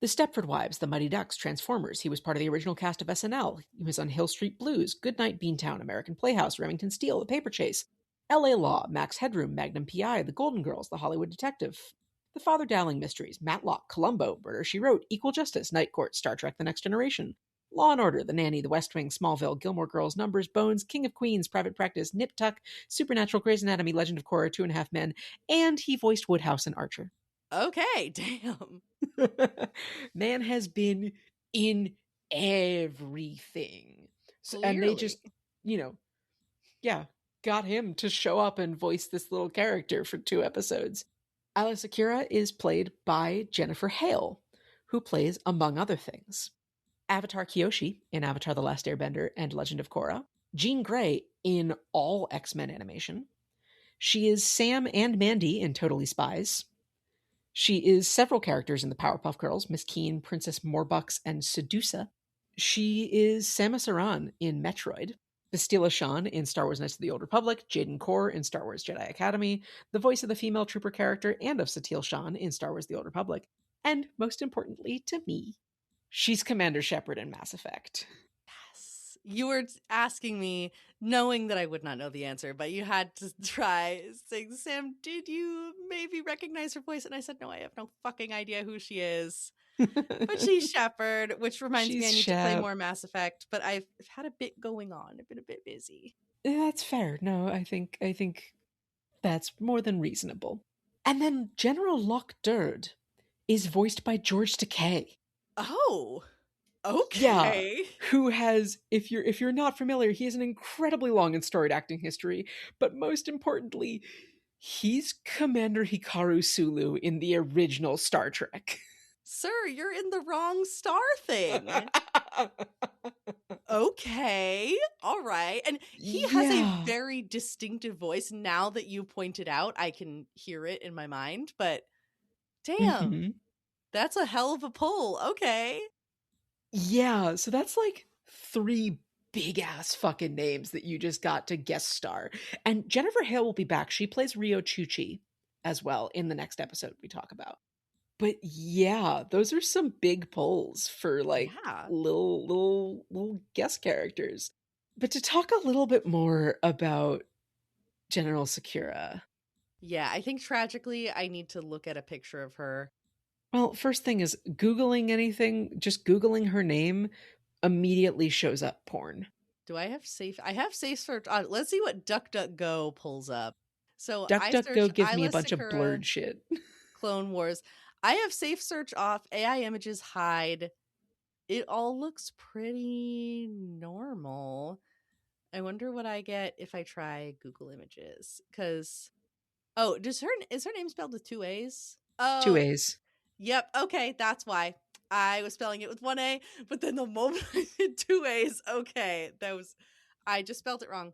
Speaker 2: The Stepford Wives, The Mighty Ducks, Transformers. He was part of the original cast of SNL. He was on Hill Street Blues, Goodnight Beantown, American Playhouse, Remington Steele, The Paper Chase, L.A. Law, Max Headroom, Magnum P.I., The Golden Girls, The Hollywood Detective, The Father Dowling Mysteries, Matlock, Columbo, Murder, She Wrote, Equal Justice, Night Court, Star Trek The Next Generation, Law and Order, The Nanny, The West Wing, Smallville, Gilmore Girls, Numbers, Bones, King of Queens, Private Practice, Nip Tuck, Supernatural, Grey's Anatomy, Legend of Korra, 2.5 Men, and he voiced Woodhouse and Archer.
Speaker 1: Okay, damn.
Speaker 2: Man has been in everything. And they just, got him to show up and voice this little character for 2 episodes. Alice Akira is played by Jennifer Hale, who plays, among other things, Avatar Kyoshi in Avatar The Last Airbender and Legend of Korra, Jean Grey in all X-Men animation. She is Sam and Mandy in Totally Spies. She is several characters in the Powerpuff Girls, Miss Keen, Princess Morbucks, and Sedusa. She is Samus Aran in Metroid, Bastila Shan in Star Wars Knights of the Old Republic, Jaden Korr in Star Wars Jedi Academy, the voice of the female trooper character and of Satil Shan in Star Wars The Old Republic, and most importantly to me, she's Commander Shepard in Mass Effect.
Speaker 1: Yes. You were asking me, knowing that I would not know the answer, but you had to try saying, Sam, did you maybe recognize her voice? And I said, no, I have no fucking idea who she is. But she's Shepard, which reminds me I need to play more Mass Effect, but I've had a bit going on. I've been a bit busy.
Speaker 2: That's fair. No, I think that's more than reasonable. And then General Lockdurd is voiced by George Takei.
Speaker 1: Oh, okay.
Speaker 2: Yeah, who has, if you're not familiar, he has an incredibly long and storied acting history, but most importantly, He's Commander Hikaru Sulu in the original Star Trek.
Speaker 1: Sir, you're in the wrong star thing. Okay, all right. And he has a
Speaker 2: Yeah.
Speaker 1: very distinctive voice. Now that you pointed out, I can hear it in my mind, but damn,
Speaker 2: Mhm.
Speaker 1: that's a hell of a pull. Okay.
Speaker 2: Yeah, so that's like 3 big ass fucking names that you just got to guest star. And Jennifer Hale will be back. She plays Rio Chuchi as well in the next episode we talk about. But yeah, those are some big pulls for like
Speaker 1: Yeah.
Speaker 2: little guest characters. But to talk a little bit more about General Sakura.
Speaker 1: Yeah, I think tragically I need to look at a picture of her.
Speaker 2: Well, first thing is Googling anything, just Googling her name immediately shows up porn.
Speaker 1: Do I have safe? I have safe search on. Let's see what DuckDuckGo pulls up. So I searched
Speaker 2: DuckDuckGo gives me a
Speaker 1: Isla
Speaker 2: bunch of
Speaker 1: Sakura
Speaker 2: blurred shit.
Speaker 1: Clone Wars. I have safe search off. AI images hide. It all looks pretty normal. I wonder what I get if I try Google Images. Because is her name spelled with 2 A's?
Speaker 2: Two
Speaker 1: Oh,
Speaker 2: A's.
Speaker 1: yep. Okay, that's why. I was spelling it with 1 A, but then the moment I did 2 A's, okay, I just spelled it wrong.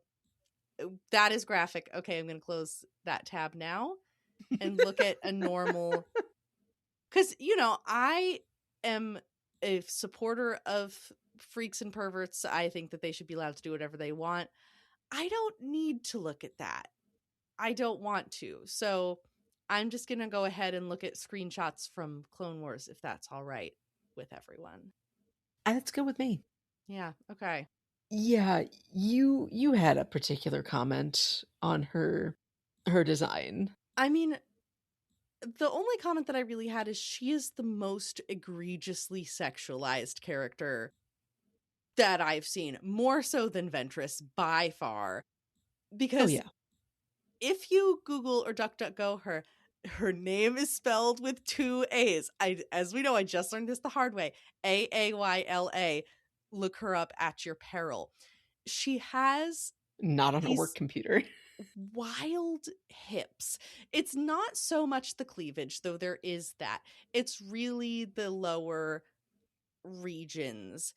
Speaker 1: That is graphic. Okay, I'm going to close that tab now and look at a normal. Because, I am a supporter of freaks and perverts. I think that they should be allowed to do whatever they want. I don't need to look at that. I don't want to. So I'm just going to go ahead and look at screenshots from Clone Wars, if that's all right with everyone.
Speaker 2: That's good with me.
Speaker 1: Yeah. Okay.
Speaker 2: Yeah, you had a particular comment on her design.
Speaker 1: I mean, the only comment that I really had is she is the most egregiously sexualized character that I've seen, more so than Ventress by far. Because
Speaker 2: Oh yeah.
Speaker 1: if you Google or DuckDuckGo her name is spelled with 2 A's. As we know, I just learned this the hard way. Ayla. Look her up at your peril. She has
Speaker 2: Not on a
Speaker 1: these
Speaker 2: work computer.
Speaker 1: wild hips. It's not so much the cleavage, though there is that. It's really the lower regions.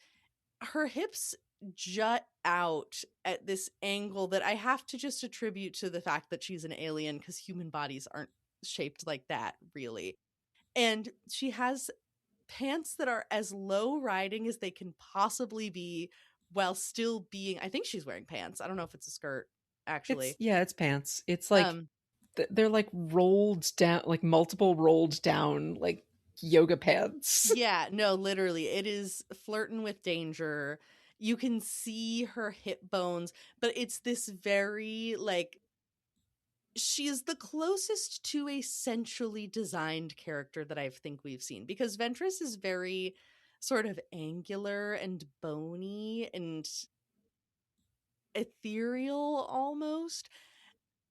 Speaker 1: Her hips jut out at this angle that I have to just attribute to the fact that she's an alien, because human bodies aren't shaped like that, really. And she has pants that are as low riding as they can possibly be, while still being, I think she's wearing pants. I don't know if it's a skirt, actually.
Speaker 2: It's pants. It's like
Speaker 1: Um
Speaker 2: they're like rolled down, like multiple rolled down like yoga pants.
Speaker 1: yeah, no, literally, it is flirting with danger. You can see her hip bones, but it's this very like, she is the closest to a sensually designed character that I think we've seen, because Ventress is very sort of angular and bony and ethereal almost.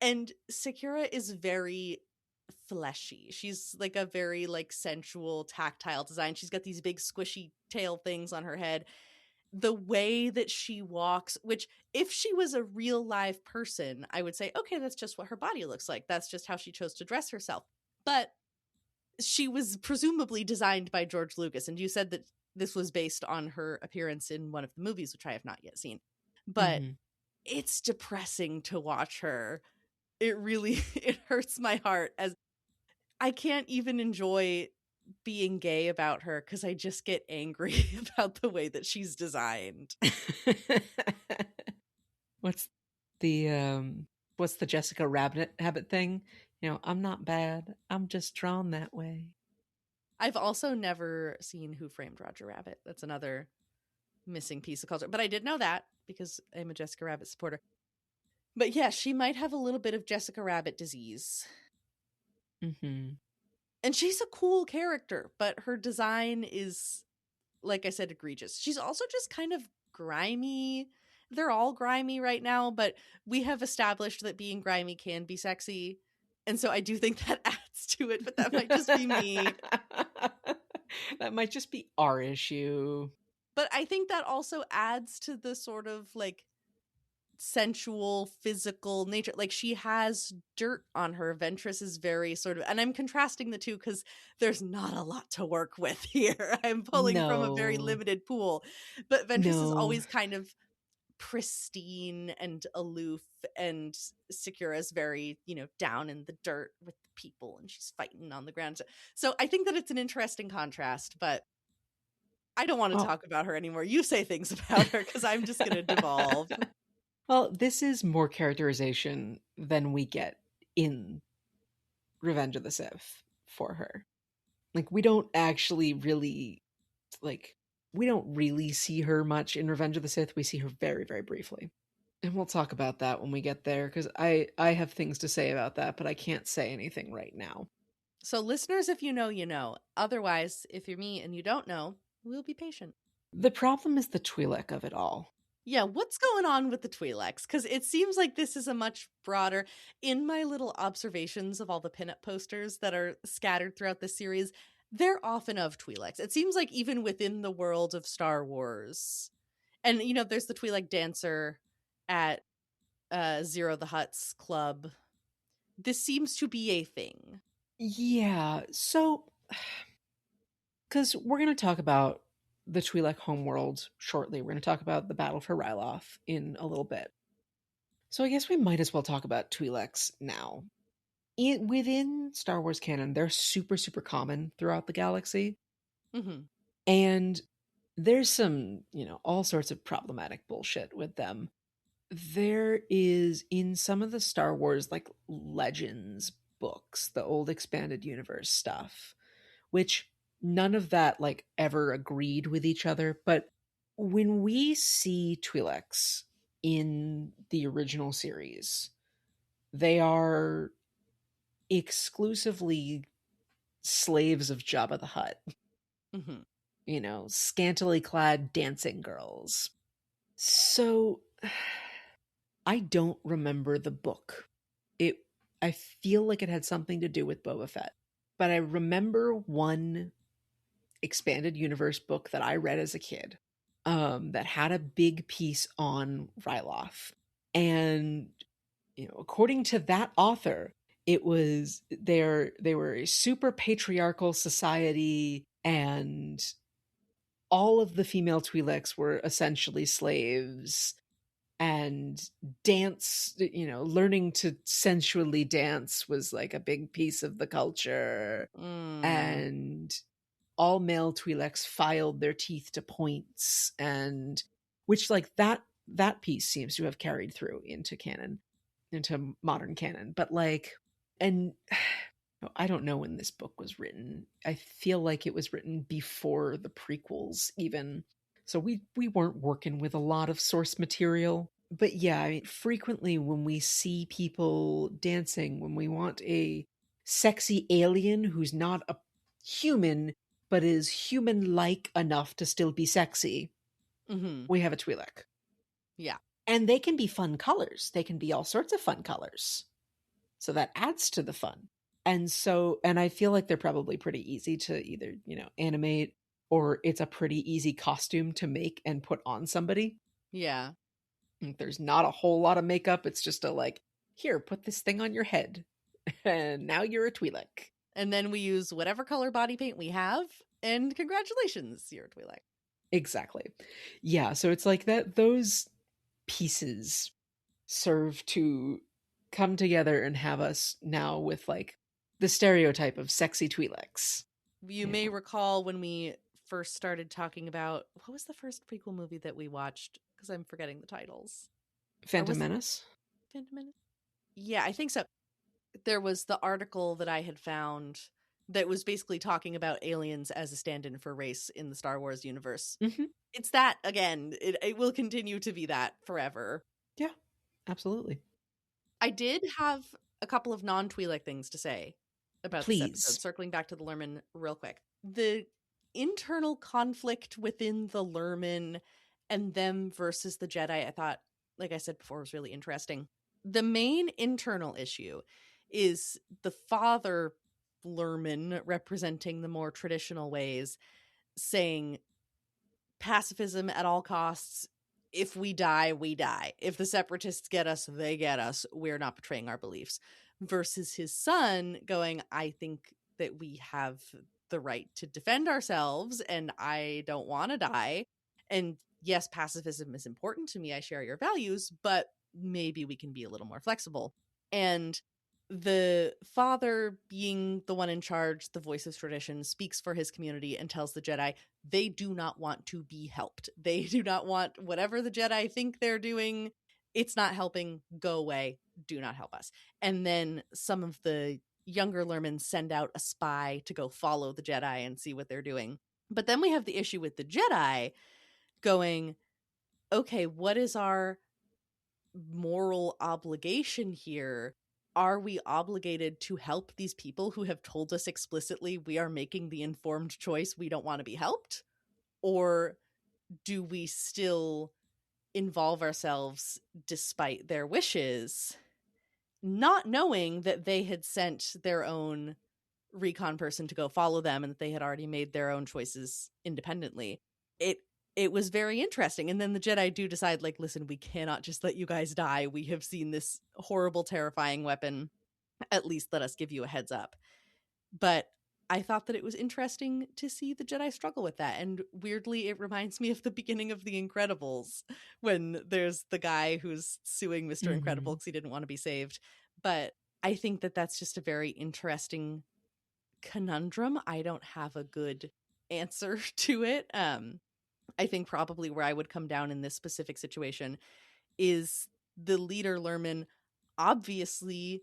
Speaker 1: And Sakura is very fleshy. She's like a very like sensual, tactile design. She's got these big squishy tail things on her head. The way that she walks, which if she was a real live person, I would say, okay, that's just what her body looks like. That's just how she chose to dress herself. But she was presumably designed by George Lucas. And you said that this was based on her appearance in one of the movies, which I have not yet seen. But it's depressing to watch her. It really, it hurts my heart, as I can't even enjoy being gay about her because I just get angry about the way that she's designed.
Speaker 2: What's the Jessica Rabbit habit thing? I'm not bad. I'm just drawn that way.
Speaker 1: I've also never seen Who Framed Roger Rabbit. That's another missing piece of culture. But I did know that because I'm a Jessica Rabbit supporter. But yeah, she might have a little bit of Jessica Rabbit disease.
Speaker 2: Mm-hmm.
Speaker 1: And she's a cool character, but her design is, like I said, egregious. She's also just kind of grimy. They're all grimy right now, but we have established that being grimy can be sexy. And so I do think that adds to it, but that might just be me.
Speaker 2: That might just be our issue.
Speaker 1: But I think that also adds to the sort of like sensual, physical nature. Like, she has dirt on her. Ventress is very sort of, and I'm contrasting the two because there's not a lot to work with here. I'm pulling from a very
Speaker 2: No.
Speaker 1: limited pool. But Ventress is
Speaker 2: No.
Speaker 1: always kind of pristine and aloof, and Sakura's very, down in the dirt with the people, and she's fighting on the ground. So I think that it's an interesting contrast, but I don't want to talk about her anymore. You say things about her because I'm just going to devolve.
Speaker 2: Well, this is more characterization than we get in Revenge of the Sith for her. Like, we don't actually really, we don't really see her much in Revenge of the Sith. We see her very, very briefly. And we'll talk about that when we get there, because I have things to say about that, but I can't say anything right now.
Speaker 1: So listeners, if you know, you know. Otherwise, if you're me and you don't know, we'll be patient.
Speaker 2: The problem is the Twi'lek of it all.
Speaker 1: Yeah, what's going on with the Twi'leks? Because it seems like this is a much broader... In my little observations of all the pinup posters that are scattered throughout this series, they're often of Twi'leks. It seems like even within the world of Star Wars. And, there's the Twi'lek dancer at Zero the Hutt's club. This seems to be a thing.
Speaker 2: Yeah, so... Because we're going to talk about the Twi'lek homeworld shortly. We're going to talk about the battle for Ryloth in a little bit. So I guess we might as well talk about Twi'leks now. Within Star Wars canon, they're super, super common throughout the galaxy.
Speaker 1: Mm-hmm.
Speaker 2: And there's some, all sorts of problematic bullshit with them. There is, in some of the Star Wars, Legends books, the old expanded universe stuff, which none of that, ever agreed with each other. But when we see Twi'leks in the original series, they are exclusively slaves of Jabba the Hutt.
Speaker 1: Mm-hmm.
Speaker 2: Scantily clad dancing girls. So I don't remember the book. I feel like it had something to do with Boba Fett. But I remember one expanded universe book that I read as a kid that had a big piece on Ryloth. And, according to that author, it was they were a super patriarchal society, and all of the female Twi'leks were essentially slaves, and dance, learning to sensually dance was a big piece of the culture. And all male Twi'leks filed their teeth to points, and which that piece seems to have carried through into canon, into modern canon. But and I don't know when this book was written. I feel like it was written before the prequels even. So we weren't working with a lot of source material. But yeah, frequently when we see people dancing, when we want a sexy alien who's not a human, but is human-like enough to still be sexy, we have a Twi'lek.
Speaker 1: Yeah.
Speaker 2: And they can be fun colors. They can be all sorts of fun colors. So that adds to the fun. And I feel like they're probably pretty easy to either, animate, or it's a pretty easy costume to make and put on somebody.
Speaker 1: Yeah.
Speaker 2: There's not a whole lot of makeup. It's just here, put this thing on your head. And now you're a Twi'lek.
Speaker 1: And then we use whatever color body paint we have, and congratulations, you're a Twi'lek.
Speaker 2: Exactly. Yeah, so it's that those pieces serve to come together and have us now with the stereotype of sexy Twi'leks.
Speaker 1: You may recall when we first started talking about, what was the first prequel movie that we watched? Because I'm forgetting the titles.
Speaker 2: Phantom Menace?
Speaker 1: Phantom Menace? Yeah, I think so. There was the article that I had found that was basically talking about aliens as a stand-in for race in the Star Wars universe.
Speaker 2: Mm-hmm.
Speaker 1: It's that, again, it will continue to be that forever.
Speaker 2: Yeah, absolutely.
Speaker 1: I did have a couple of non-Twi'lek things to say about this episode, circling back to the Lurmen real quick. The internal conflict within the Lurmen and them versus the Jedi, I thought, like I said before, was really interesting. The main internal issue is the father Lurmen, representing the more traditional ways, saying pacifism at all costs, if we die, we die. If the separatists get us, they get us. We're not betraying our beliefs. Versus his son going, I think that we have the right to defend ourselves and I don't want to die. And yes, pacifism is important to me. I share your values, but maybe we can be a little more flexible. And the father, being the one in charge, the voice of tradition, speaks for his community and tells the Jedi they do not want to be helped. They do not want whatever the Jedi think they're doing. It's not helping. Go away. Do not help us. And then some of the younger Lurmen send out a spy to go follow the Jedi and see what they're doing. But then we have the issue with the Jedi going, okay, what is our moral obligation here? Are we obligated to help these people who have told us explicitly we are making the informed choice we don't want to be helped? Or do we still involve ourselves despite their wishes, not knowing that they had sent their own recon person to go follow them and that they had already made their own choices independently? It was very interesting. And then the Jedi do decide, like, listen, we cannot just let you guys die. We have seen this horrible, terrifying weapon. At least let us give you a heads up. But I thought that it was interesting to see the Jedi struggle with that. And weirdly, it reminds me of the beginning of The Incredibles, when there's the guy who's suing Mr. Incredible because he didn't want to be saved. But I think that that's just a very interesting conundrum. I don't have a good answer to it. I think probably where I would come down in this specific situation is the leader Lurman obviously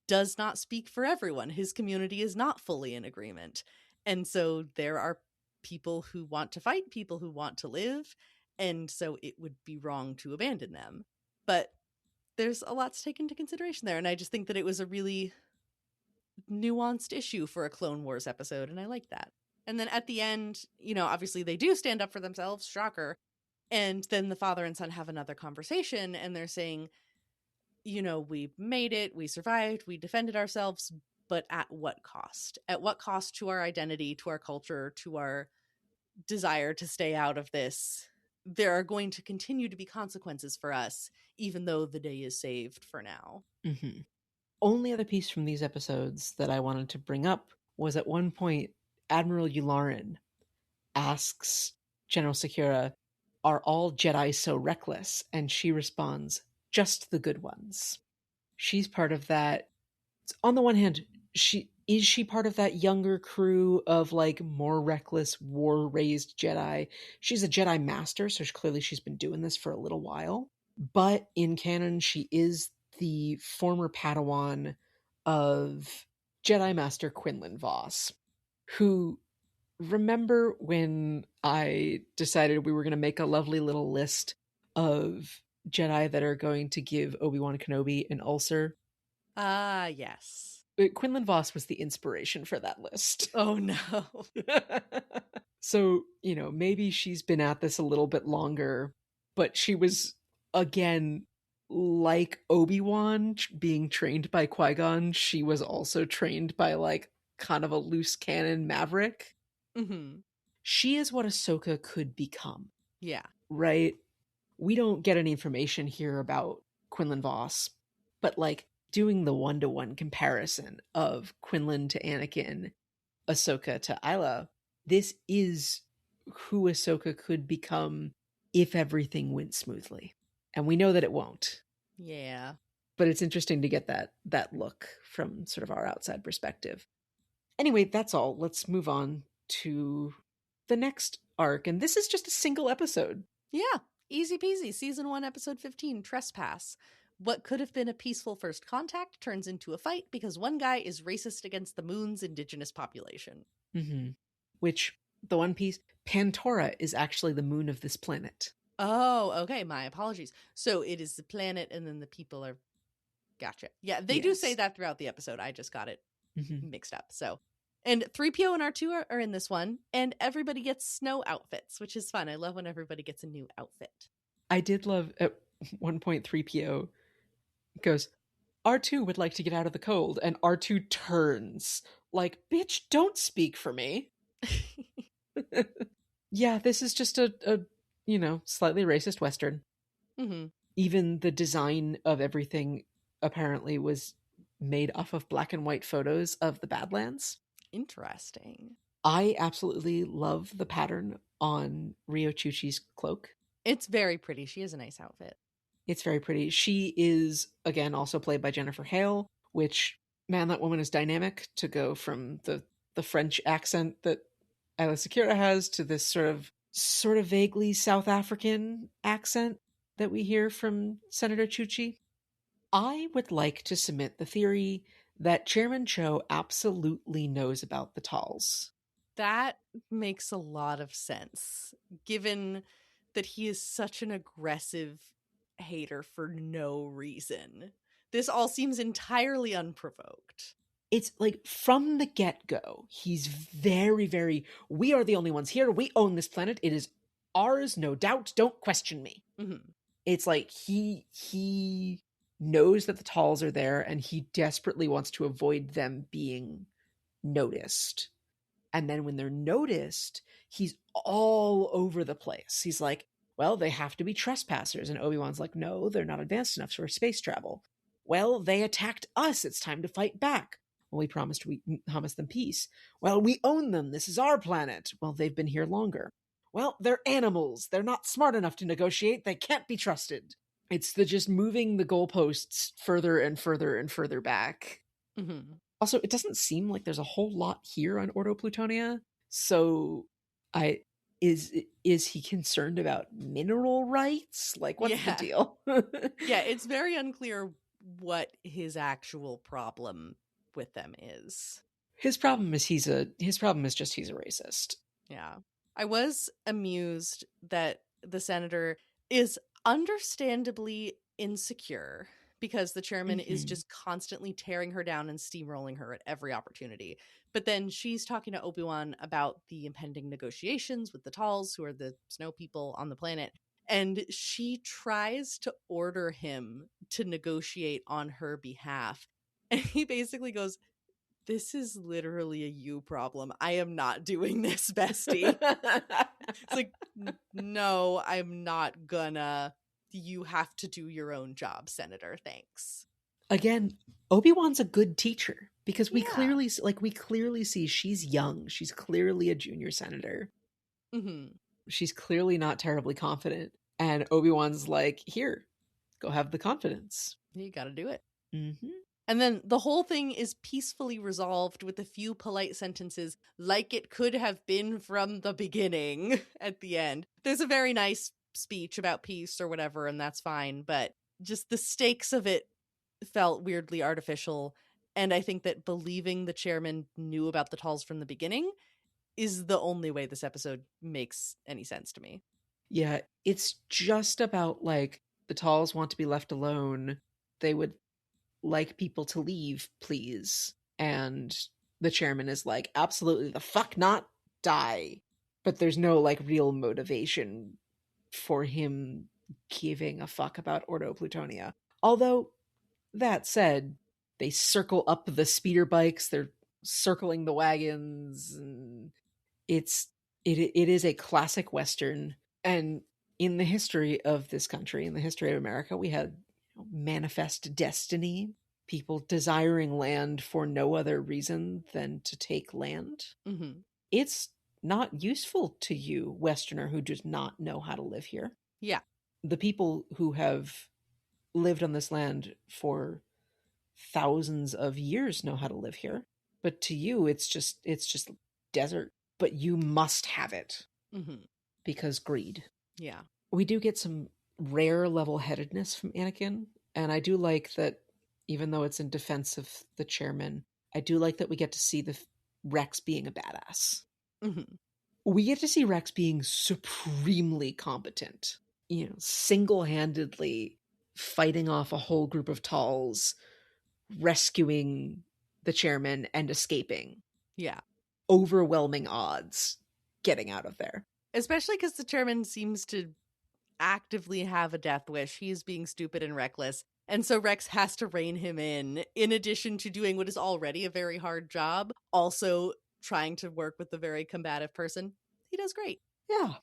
Speaker 1: does not speak for everyone. His community is not fully in agreement. And so there are people who want to fight, people who want to live, and so it would be wrong to abandon them. But there's a lot to take into consideration there, and I just think that it was a really nuanced issue for a Clone Wars episode, and I like that. And then at the end, obviously they do stand up for themselves, shocker. And then the father and son have another conversation and they're saying, we made it, we survived, we defended ourselves, but at what cost? At what cost to our identity, to our culture, to our desire to stay out of this? There are going to continue to be consequences for us, even though the day is saved for now.
Speaker 2: Mm-hmm. Only other piece from these episodes that I wanted to bring up was at one point, Admiral Yularen asks General Sakura, are all Jedi so reckless? And she responds, just the good ones. She's part of that. On the one hand, is she part of that younger crew of like more reckless, war-raised Jedi? She's a Jedi master, so clearly she's been doing this for a little while. But in canon, she is the former Padawan of Jedi Master Quinlan Vos, who, remember when I decided we were going to make a lovely little list of Jedi that are going to give Obi-Wan Kenobi an ulcer?
Speaker 1: Yes.
Speaker 2: Quinlan Vos was the inspiration for that list.
Speaker 1: Oh, no.
Speaker 2: So, maybe she's been at this a little bit longer, but she was, again, like Obi-Wan being trained by Qui-Gon, she was also trained by, like, kind of a loose cannon maverick.
Speaker 1: Mm-hmm.
Speaker 2: She is what Ahsoka could become.
Speaker 1: Yeah.
Speaker 2: Right? We don't get any information here about Quinlan Vos, but like doing the one-to-one comparison of Quinlan to Anakin, Ahsoka to Isla, this is who Ahsoka could become if everything went smoothly. And we know that it won't.
Speaker 1: Yeah.
Speaker 2: But it's interesting to get that look from sort of our outside perspective. Anyway, that's all. Let's move on to the next arc. And this is just a single episode.
Speaker 1: Yeah. Easy peasy. Season 1, episode 15, Trespass. What could have been a peaceful first contact turns into a fight because one guy is racist against the moon's indigenous population.
Speaker 2: Mm-hmm. Which, the one piece, Pantora is actually the moon of this planet.
Speaker 1: Oh, okay. My apologies. So it is the planet and then the people are... Gotcha. Yeah, they do say that throughout the episode. I just got it mixed up. So, and 3PO and R2 are in this one, and everybody gets snow outfits, which is fun. I love when everybody gets a new outfit.
Speaker 2: I did love at one point 3PO goes, R2 would like to get out of the cold, and R2 turns like, bitch, don't speak for me. Yeah, this is just a slightly racist Western.
Speaker 1: Mm-hmm.
Speaker 2: Even the design of everything apparently was made off of black and white photos of the Badlands.
Speaker 1: Interesting.
Speaker 2: I absolutely love the pattern on Rio Chuchi's cloak.
Speaker 1: It's very pretty. She has a nice outfit.
Speaker 2: It's very pretty. She is, again, also played by Jennifer Hale, which, man, that woman is dynamic to go from the French accent that Ayla Secura has to this sort of vaguely South African accent that we hear from Senator Chuchi. I would like to submit the theory that Chairman Cho absolutely knows about the Talls.
Speaker 1: That makes a lot of sense, given that he is such an aggressive hater for no reason. This all seems entirely unprovoked.
Speaker 2: It's like from the get-go, he's very, very, we are the only ones here. We own this planet. It is ours, no doubt. Don't question me.
Speaker 1: Mm-hmm.
Speaker 2: It's like he knows that the Talls are there and he desperately wants to avoid them being noticed. And then when they're noticed, he's all over the place. He's like, well, they have to be trespassers. And Obi-Wan's like, no, they're not advanced enough for space travel. Well, they attacked us. It's time to fight back. Well, we promised them peace. Well, we own them. This is our planet. Well, they've been here longer. Well, they're animals. They're not smart enough to negotiate. They can't be trusted. It's the just moving the goalposts further and further and further back.
Speaker 1: Mm-hmm.
Speaker 2: Also, it doesn't seem like there's a whole lot here on Ordo Plutonia. So is he concerned about mineral rights? Like, what's the deal?
Speaker 1: Yeah, it's very unclear what his actual problem with them is.
Speaker 2: His problem is he's a racist.
Speaker 1: Yeah. I was amused that the senator is understandably insecure because the chairman is just constantly tearing her down and steamrolling her at every opportunity. But then she's talking to Obi-Wan about the impending negotiations with the Talls, who are the snow people on the planet. And she tries to order him to negotiate on her behalf. And he basically goes, this is literally a you problem. I am not doing this, bestie. It's like, no, I'm not gonna. You have to do your own job, Senator. Thanks.
Speaker 2: Again, Obi-Wan's a good teacher because we clearly see she's young. She's clearly a junior senator.
Speaker 1: Mm-hmm.
Speaker 2: She's clearly not terribly confident. And Obi-Wan's like, here, go have the confidence.
Speaker 1: You gotta do it.
Speaker 2: Mm-hmm.
Speaker 1: And then the whole thing is peacefully resolved with a few polite sentences, like it could have been from the beginning at the end. There's a very nice speech about peace or whatever, and that's fine. But just the stakes of it felt weirdly artificial. And I think that believing the chairman knew about the Talls from the beginning is the only way this episode makes any sense to me.
Speaker 2: Yeah, it's just about like the Talls want to be left alone. They would like people to leave, please. And the chairman is like, absolutely the fuck not, die. But there's no like real motivation for him giving a fuck about Ordo Plutonia. Although, that said, they circle up the speeder bikes, they're circling the wagons, and it is a classic Western. And in the history of this country, in the history of America, we had manifest destiny, people desiring land for no other reason than to take land.
Speaker 1: Mm-hmm.
Speaker 2: It's not useful to you, Westerner, who does not know how to live here.
Speaker 1: Yeah.
Speaker 2: The people who have lived on this land for thousands of years know how to live here. But to you, it's just desert. But you must have it.
Speaker 1: Mm-hmm.
Speaker 2: Because greed.
Speaker 1: Yeah.
Speaker 2: We do get some rare level-headedness from Anakin. And I do like that, even though it's in defense of the chairman, I do like that we get to see the Rex being a badass.
Speaker 1: Mm-hmm.
Speaker 2: We get to see Rex being supremely competent, single-handedly fighting off a whole group of Talls, rescuing the chairman and escaping.
Speaker 1: Yeah.
Speaker 2: Overwhelming odds getting out of there.
Speaker 1: Especially because the chairman seems to actively have a death wish. He's being stupid and reckless. And so Rex has to rein him in addition to doing what is already a very hard job, also trying to work with a very combative person. He does great.
Speaker 2: Yeah.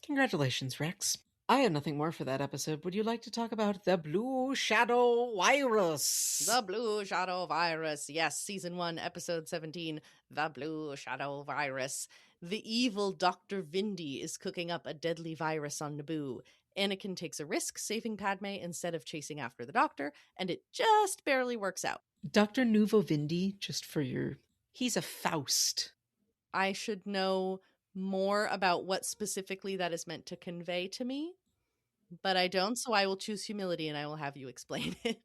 Speaker 2: Congratulations, Rex. I have nothing more for that episode. Would you like to talk about the Blue Shadow Virus?
Speaker 1: The Blue Shadow Virus. Yes, Season 1, Episode 17, The Blue Shadow Virus. The evil Dr. Vindy is cooking up a deadly virus on Naboo. Anakin takes a risk saving Padme instead of chasing after the Doctor, and it just barely works out.
Speaker 2: Dr. Nuvo Vindy, just for your... He's a Faust.
Speaker 1: I should know more about what specifically that is meant to convey to me, but I don't, so I will choose humility and I will have you explain it.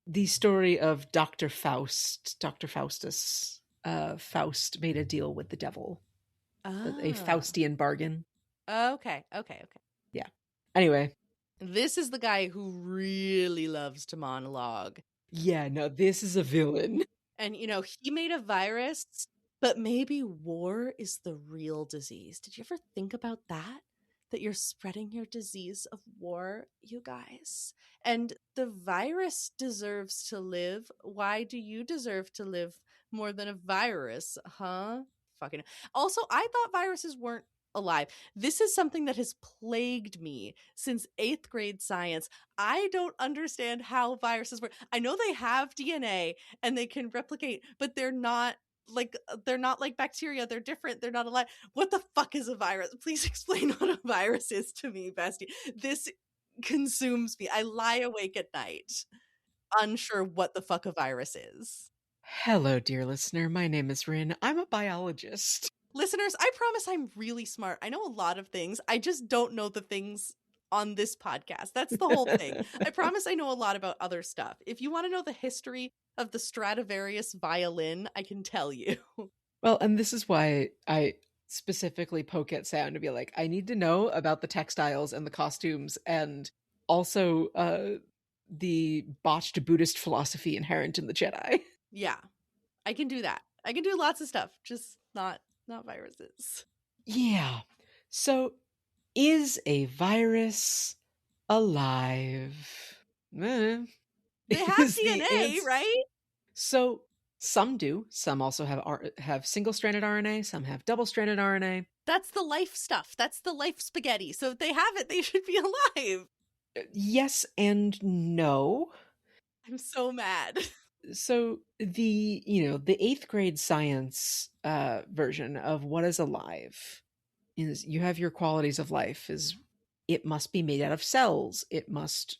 Speaker 2: The story of Dr. Faust, Dr. Faustus. Faust made a deal with the devil. A Faustian bargain.
Speaker 1: Okay.
Speaker 2: Yeah. Anyway.
Speaker 1: This is the guy who really loves to monologue.
Speaker 2: Yeah, no, this is a villain.
Speaker 1: And, he made a virus, but maybe war is the real disease. Did you ever think about that? That you're spreading your disease of war, you guys? And the virus deserves to live. Why do you deserve to live more than a virus, huh? Fucking. Also, I thought viruses weren't alive. This is something that has plagued me since 8th grade science. I don't understand how viruses work. I know they have DNA and they can replicate, but they're not like bacteria. They're different. They're not alive. What the fuck is a virus? Please explain what a virus is to me, bestie. This consumes me. I lie awake at night unsure what the fuck a virus is.
Speaker 2: Hello, dear listener. My name is Rin. I'm a biologist.
Speaker 1: Listeners, I promise I'm really smart. I know a lot of things. I just don't know the things on this podcast. That's the whole thing. I promise I know a lot about other stuff. If you want to know the history of the Stradivarius violin, I can tell you.
Speaker 2: Well, and this is why I specifically poke at Sound to be like, I need to know about the textiles and the costumes and also the botched Buddhist philosophy inherent in the Jedi.
Speaker 1: Yeah, I can do that. I can do lots of stuff, just not viruses.
Speaker 2: Yeah. So, is a virus alive?
Speaker 1: They have DNA, right?
Speaker 2: So, some do. Some also have single-stranded RNA. Some have double-stranded RNA.
Speaker 1: That's the life stuff. That's the life spaghetti. So if they have it, they should be alive.
Speaker 2: Yes and no.
Speaker 1: I'm so mad.
Speaker 2: So the 8th grade science version of what is alive is you have your qualities of life is it must be made out of cells. It must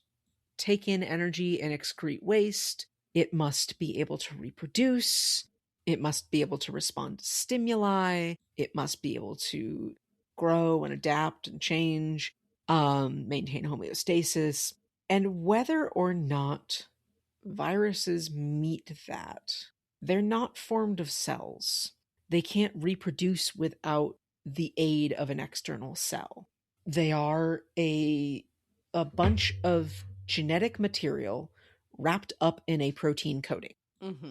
Speaker 2: take in energy and excrete waste. It must be able to reproduce. It must be able to respond to stimuli. It must be able to grow and adapt and change, maintain homeostasis. And whether or not viruses meet that, they're not formed of cells. They can't reproduce without the aid of an external cell. They are a bunch of genetic material wrapped up in a protein coating.
Speaker 1: Mm-hmm.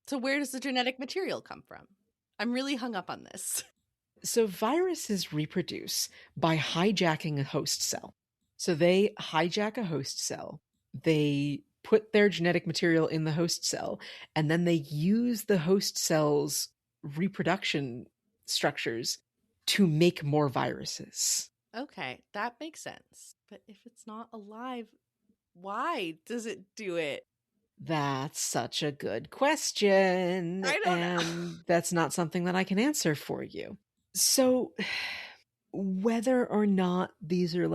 Speaker 1: So where does the genetic material come from? I'm really hung up on this.
Speaker 2: So viruses reproduce by hijacking a host cell. So they hijack a host cell. They put their genetic material in the host cell, and then they use the host cell's reproduction structures to make more viruses.
Speaker 1: Okay, that makes sense. But if it's not alive, why does it do it?
Speaker 2: That's such a good question.
Speaker 1: I don't know.
Speaker 2: That's not something that I can answer for you. So whether or not these are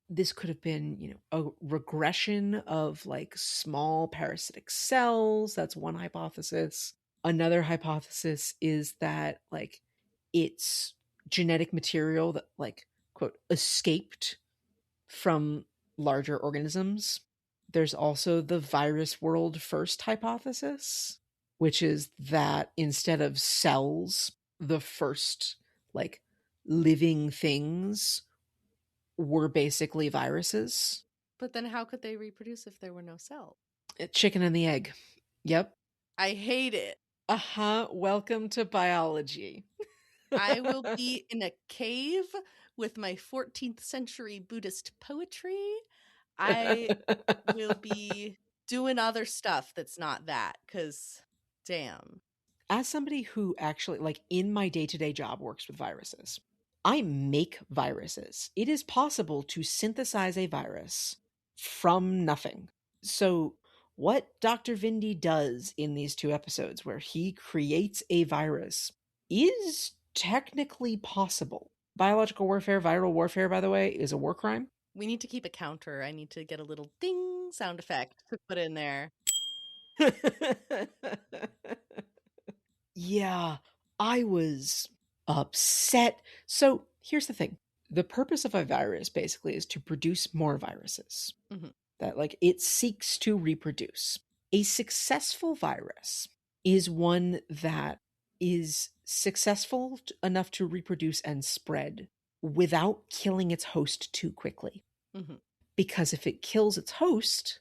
Speaker 2: this could have been, a regression of small parasitic cells. That's one hypothesis. Another hypothesis is that it's genetic material that quote escaped from larger organisms. There's also the virus world first hypothesis, which is that instead of cells, the first living things were basically viruses.
Speaker 1: But then how could they reproduce if there were no cells?
Speaker 2: Chicken and the egg. Yep.
Speaker 1: I hate it.
Speaker 2: Welcome to biology.
Speaker 1: I will be in a cave with my 14th century Buddhist poetry. I will be doing other stuff that's not that, because damn.
Speaker 2: As somebody who actually, in my day-to-day job works with viruses, I make viruses. It is possible to synthesize a virus from nothing. So what Dr. Vindy does in these 2 episodes where he creates a virus is technically possible. Biological warfare, viral warfare, by the way, is a war crime.
Speaker 1: We need to keep a counter. I need to get a little ding sound effect to put in there.
Speaker 2: Yeah, I was upset. So here's the thing. The purpose of a virus basically is to produce more viruses.
Speaker 1: Mhm.
Speaker 2: That like it seeks to reproduce. A successful virus is one that is successful enough to reproduce and spread without killing its host too quickly.
Speaker 1: Mhm.
Speaker 2: Because if it kills its host,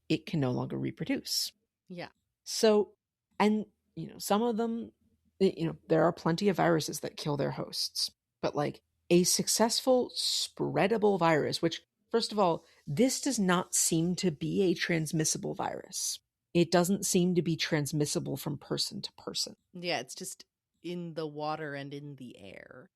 Speaker 2: it can no longer reproduce.
Speaker 1: Yeah.
Speaker 2: So, and some of them, there are plenty of viruses that kill their hosts, but like a successful spreadable virus, which, first of all, this does not seem to be a transmissible virus. It doesn't seem to be transmissible from person to person.
Speaker 1: Yeah, it's just in the water and in the air.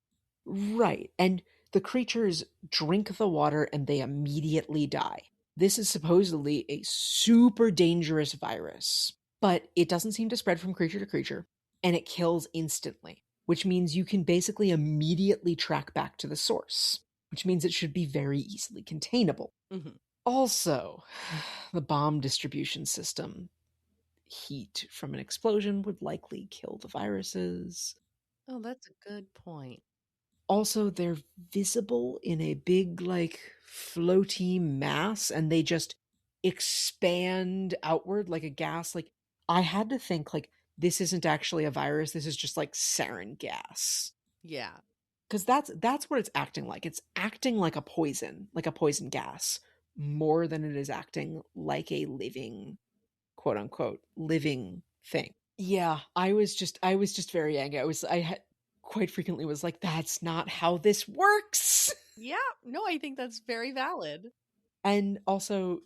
Speaker 2: Right. And the creatures drink the water and they immediately die. This is supposedly a super dangerous virus, but it doesn't seem to spread from creature to creature, and it kills instantly, which means you can basically immediately track back to the source, which means it should be very easily containable.
Speaker 1: Mhm.
Speaker 2: Also, the bomb distribution system. Heat from an explosion would likely kill the viruses.
Speaker 1: Oh, that's a good point.
Speaker 2: Also, they're visible in a big, like, floaty mass, and they just expand outward like a gas. Like, I had to think, like, this isn't actually a virus. This is just like sarin gas.
Speaker 1: Yeah.
Speaker 2: Because that's what it's acting like. It's acting like a poison gas, more than it is acting like a living, quote unquote, living thing. Yeah, I was just very angry. Quite frequently was like, that's not how this works.
Speaker 1: Yeah. No, I think that's very valid.
Speaker 2: And also,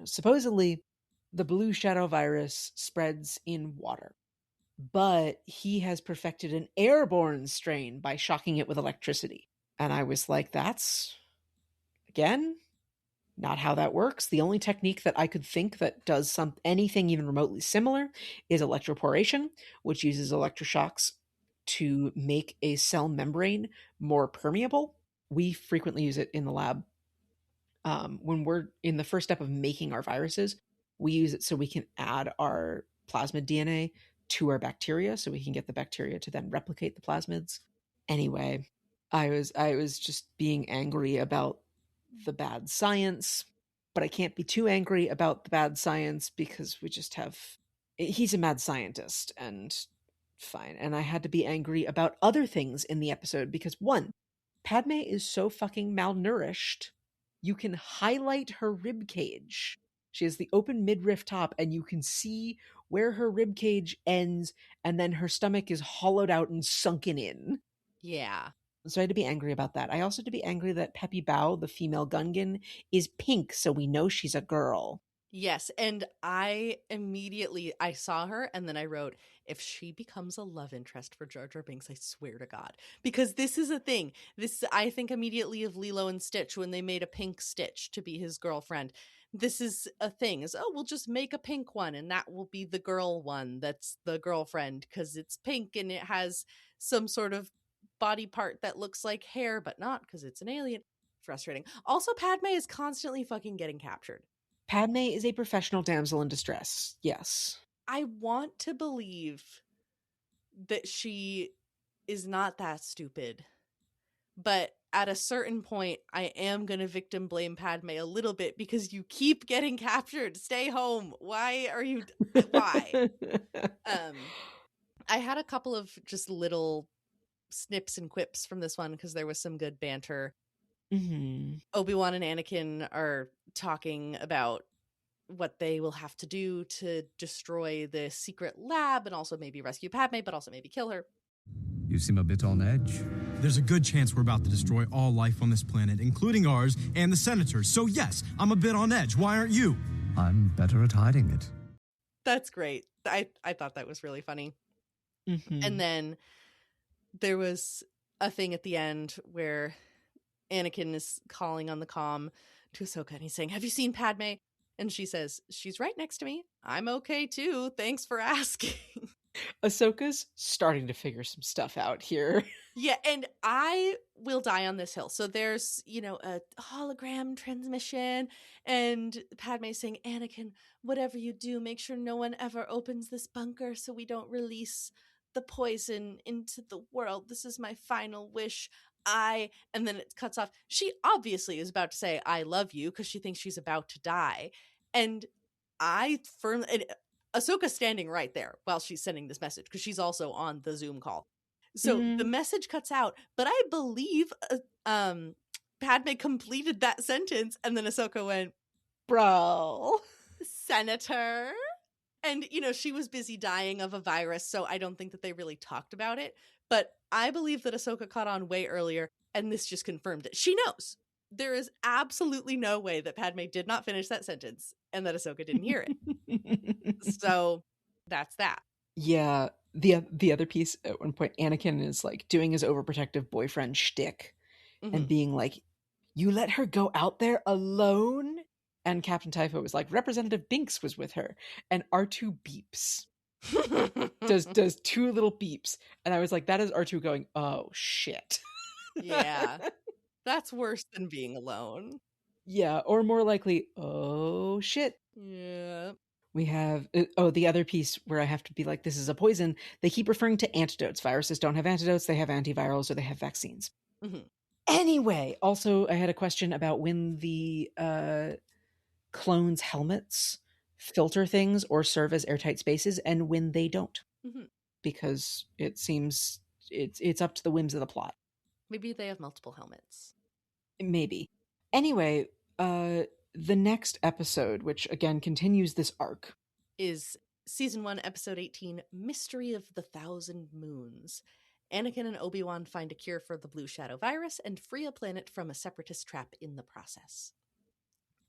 Speaker 2: supposedly, the blue shadow virus spreads in water, but he has perfected an airborne strain by shocking it with electricity. And I was like, that's, again, not how that works. The only technique that I could think that does anything even remotely similar is electroporation, which uses electroshocks to make a cell membrane more permeable. We frequently use it in the lab. When we're in the first step of making our viruses, we use it so we can add our plasmid DNA to our bacteria, so we can get the bacteria to then replicate the plasmids. Anyway, I was just being angry about the bad science, but I can't be too angry about the bad science because he's a mad scientist, and fine. And I had to be angry about other things in the episode because, one, Padme is so fucking malnourished. You can highlight her rib cage. She has the open midriff top, and you can see where her rib cage ends, and then her stomach is hollowed out and sunken in.
Speaker 1: Yeah.
Speaker 2: So I had to be angry about that. I also had to be angry that Peppy Bao, the female Gungan, is pink, so we know she's a girl.
Speaker 1: Yes, and I saw her and then I wrote, if she becomes a love interest for Jar Jar Binks, I swear to God. Because this is a thing. I think immediately of Lilo and Stitch when they made a pink Stitch to be his girlfriend. This is a thing. We'll just make a pink one and that will be the girl one that's the girlfriend because it's pink and it has some sort of body part that looks like hair, but not because it's an alien. Frustrating. Also, Padme is constantly fucking getting captured.
Speaker 2: Padme is a professional damsel in distress. Yes.
Speaker 1: I want to believe that she is not that stupid. But at a certain point, I am going to victim blame Padme a little bit because you keep getting captured. Stay home. Why are you... Why? I had a couple of just little snips and quips from this one because there was some good banter.
Speaker 2: Mm-hmm.
Speaker 1: Obi-Wan and Anakin are talking about what they will have to do to destroy the secret lab and also maybe rescue Padme, but also maybe kill her.
Speaker 4: You seem a bit on edge.
Speaker 5: There's a good chance we're about to destroy all life on this planet, including ours and the Senators. So yes, I'm a bit on edge. Why aren't you?
Speaker 4: I'm better at hiding it.
Speaker 1: That's great. I thought that was really funny.
Speaker 2: Mm-hmm.
Speaker 1: And then there was a thing at the end where Anakin is calling on the comm to Ahsoka and he's saying, "Have you seen Padme?" And she says, "She's right next to me. I'm okay too. Thanks for asking."
Speaker 2: Ahsoka's starting to figure some stuff out here.
Speaker 1: Yeah, and I will die on this hill. So there's, a hologram transmission, and Padme saying, "Anakin, whatever you do, make sure no one ever opens this bunker so we don't release the poison into the world. This is my final wish. And then it cuts off. She obviously is about to say, "I love you," because she thinks she's about to die. And Ahsoka's standing right there while she's sending this message because she's also on the Zoom call. So the message cuts out, but I believe Padme completed that sentence, and then Ahsoka went,
Speaker 2: Bro.
Speaker 1: "Senator." And, she was busy dying of a virus, so I don't think that they really talked about it. But I believe that Ahsoka caught on way earlier, and this just confirmed it. She knows. There is absolutely no way that Padme did not finish that sentence and that Ahsoka didn't hear it. So that's that.
Speaker 2: Yeah. The other piece, at one point, Anakin is like doing his overprotective boyfriend shtick and being like, "You let her go out there alone?" And Captain Typho was like, "Representative Binks was with her." And R2 beeps. does two little beeps. And I was like, that is R2 going, "Oh shit."
Speaker 1: Yeah. That's worse than being alone.
Speaker 2: Yeah, or more likely, "Oh shit."
Speaker 1: Yeah.
Speaker 2: We have, the other piece where I have to be like, this is a poison. They keep referring to antidotes. Viruses don't have antidotes. They have antivirals or they have vaccines. Anyway, also, I had a question about when the clones' helmets filter things or serve as airtight spaces and when they don't. Because it seems it's up to the whims of the plot.
Speaker 1: Maybe they have multiple helmets.
Speaker 2: Maybe. Anyway, the next episode, which again continues this arc,
Speaker 1: is Season 1, Episode 18, Mystery of the Thousand Moons. Anakin and Obi-Wan find a cure for the Blue Shadow virus and free a planet from a separatist trap in the process.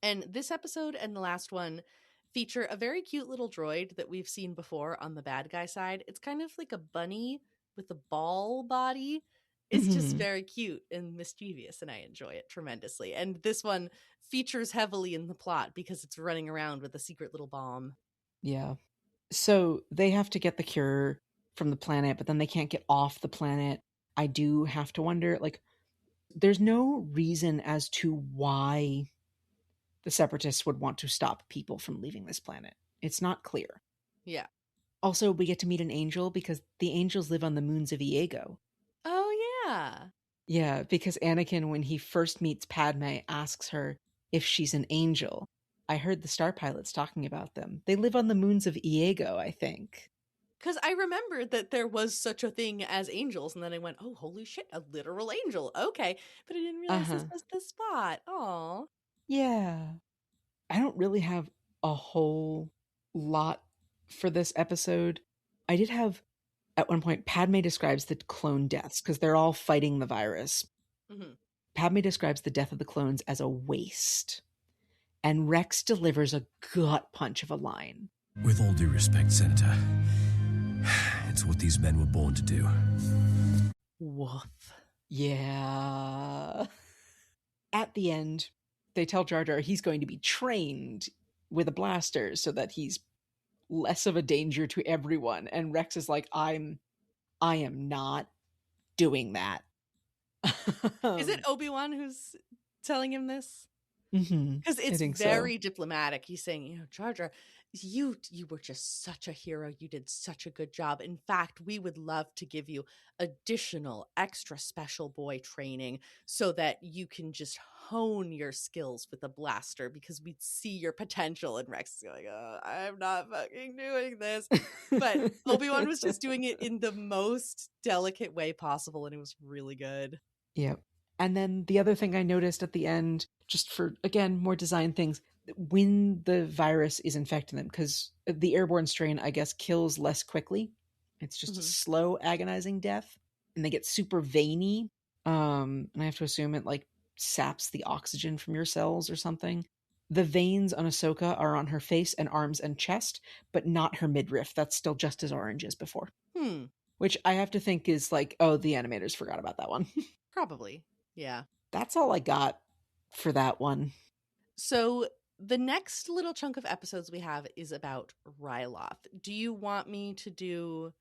Speaker 1: And this episode and the last one feature a very cute little droid that we've seen before on the bad guy side. It's kind of like a bunny with a ball body. It's just very cute and mischievous, and I enjoy it tremendously. And this one features heavily in the plot because it's running around with a secret little bomb.
Speaker 2: Yeah. So they have to get the cure from the planet, but then they can't get off the planet. I do have to wonder, like, there's no reason as to why the separatists would want to stop people from leaving this planet. It's not clear.
Speaker 1: Yeah.
Speaker 2: Also, we get to meet an angel because the angels live on the moons of Iego.
Speaker 1: Oh, yeah.
Speaker 2: Yeah, because Anakin, when he first meets Padme, asks her if she's an angel. I heard the Star Pilots talking about them. They live on the moons of Iego, I think.
Speaker 1: Because I remembered that there was such a thing as angels, and then I went, "Oh, holy shit, a literal angel. Okay." But I didn't realize this was the spot. Aw.
Speaker 2: Yeah. I don't really have a whole lot for this episode. I did have, at one point, Padme describes the clone deaths because they're all fighting the virus. Padme describes the death of the clones as a waste. And Rex delivers a gut punch of a line.
Speaker 6: "With all due respect, Senator, it's what these men were born to do."
Speaker 1: Woof.
Speaker 2: Yeah. At the end, they tell Jar Jar he's going to be trained with a blaster so that he's less of a danger to everyone. And Rex is like, I am not doing that.
Speaker 1: Is it Obi-Wan who's telling him this?
Speaker 2: Mm-hmm.
Speaker 1: Because it's very diplomatic. He's saying, Jar Jar, you were just such a hero. You did such a good job. In fact, we would love to give you additional extra special boy training so that you can just hone your skills with a blaster because we see your potential. And Rex is going, I'm not fucking doing this. But Obi-Wan was just doing it in the most delicate way possible, and it was really good.
Speaker 2: Yep. And then the other thing I noticed at the end, just for, again, more design things, when the virus is infecting them, because the airborne strain, I guess, kills less quickly. It's just a slow, agonizing death. And they get super veiny. And I have to assume it, like, saps the oxygen from your cells or something. The veins on Ahsoka are on her face and arms and chest, but not her midriff. That's still just as orange as before. Which I have to think is like, oh, the animators forgot about that one.
Speaker 1: Probably. Yeah.
Speaker 2: That's all I got for that one.
Speaker 1: So the next little chunk of episodes we have is about Ryloth. Do you want me to do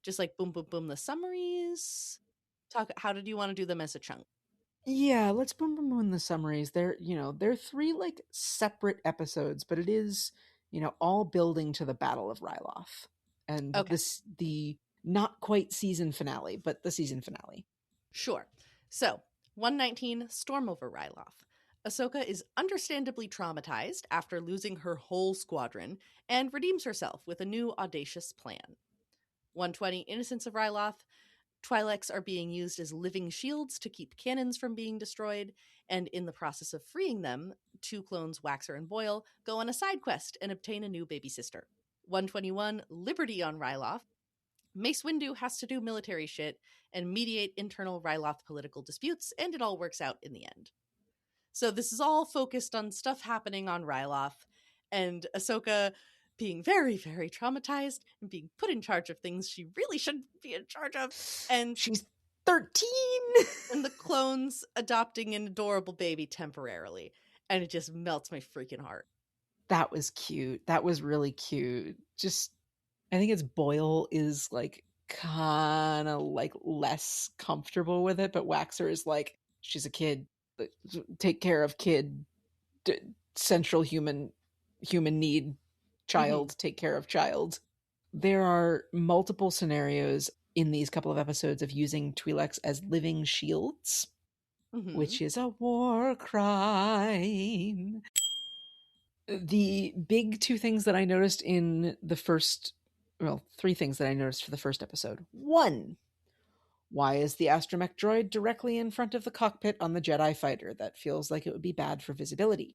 Speaker 1: just like boom, boom, boom, the summaries? How did you want to do them as a chunk?
Speaker 2: Yeah, let's boom boom boom the summaries. They're 3 like separate episodes, but it is, all building to the Battle of Ryloth. And
Speaker 1: Okay.
Speaker 2: the not quite season finale, but the season finale.
Speaker 1: Sure. So 119, Storm over Ryloth. Ahsoka is understandably traumatized after losing her whole squadron and redeems herself with a new audacious plan. 120, Innocence of Ryloth. Twi'leks are being used as living shields to keep cannons from being destroyed, and in the process of freeing them, 2 clones, Waxer and Boyle, go on a side quest and obtain a new baby sister. 121, Liberty on Ryloth. Mace Windu has to do military shit and mediate internal Ryloth political disputes, and it all works out in the end. So this is all focused on stuff happening on Ryloth, and Ahsoka being very, very traumatized and being put in charge of things she really shouldn't be in charge of. And
Speaker 2: she's 13!
Speaker 1: And the clones adopting an adorable baby temporarily. And it just melts my freaking heart.
Speaker 2: That was cute. That was really cute. Just, I think it's Boyle is like kind of like less comfortable with it, but Waxer is like, she's a kid. Take care of kid. Central human need. Child, take care of child. There are multiple scenarios in these couple of episodes of using Twi'leks as living shields, which is a war crime. The big 2 things that I noticed in the first, 3 things that I noticed for the first episode. 1, why is the astromech droid directly in front of the cockpit on the Jedi fighter? That feels like it would be bad for visibility.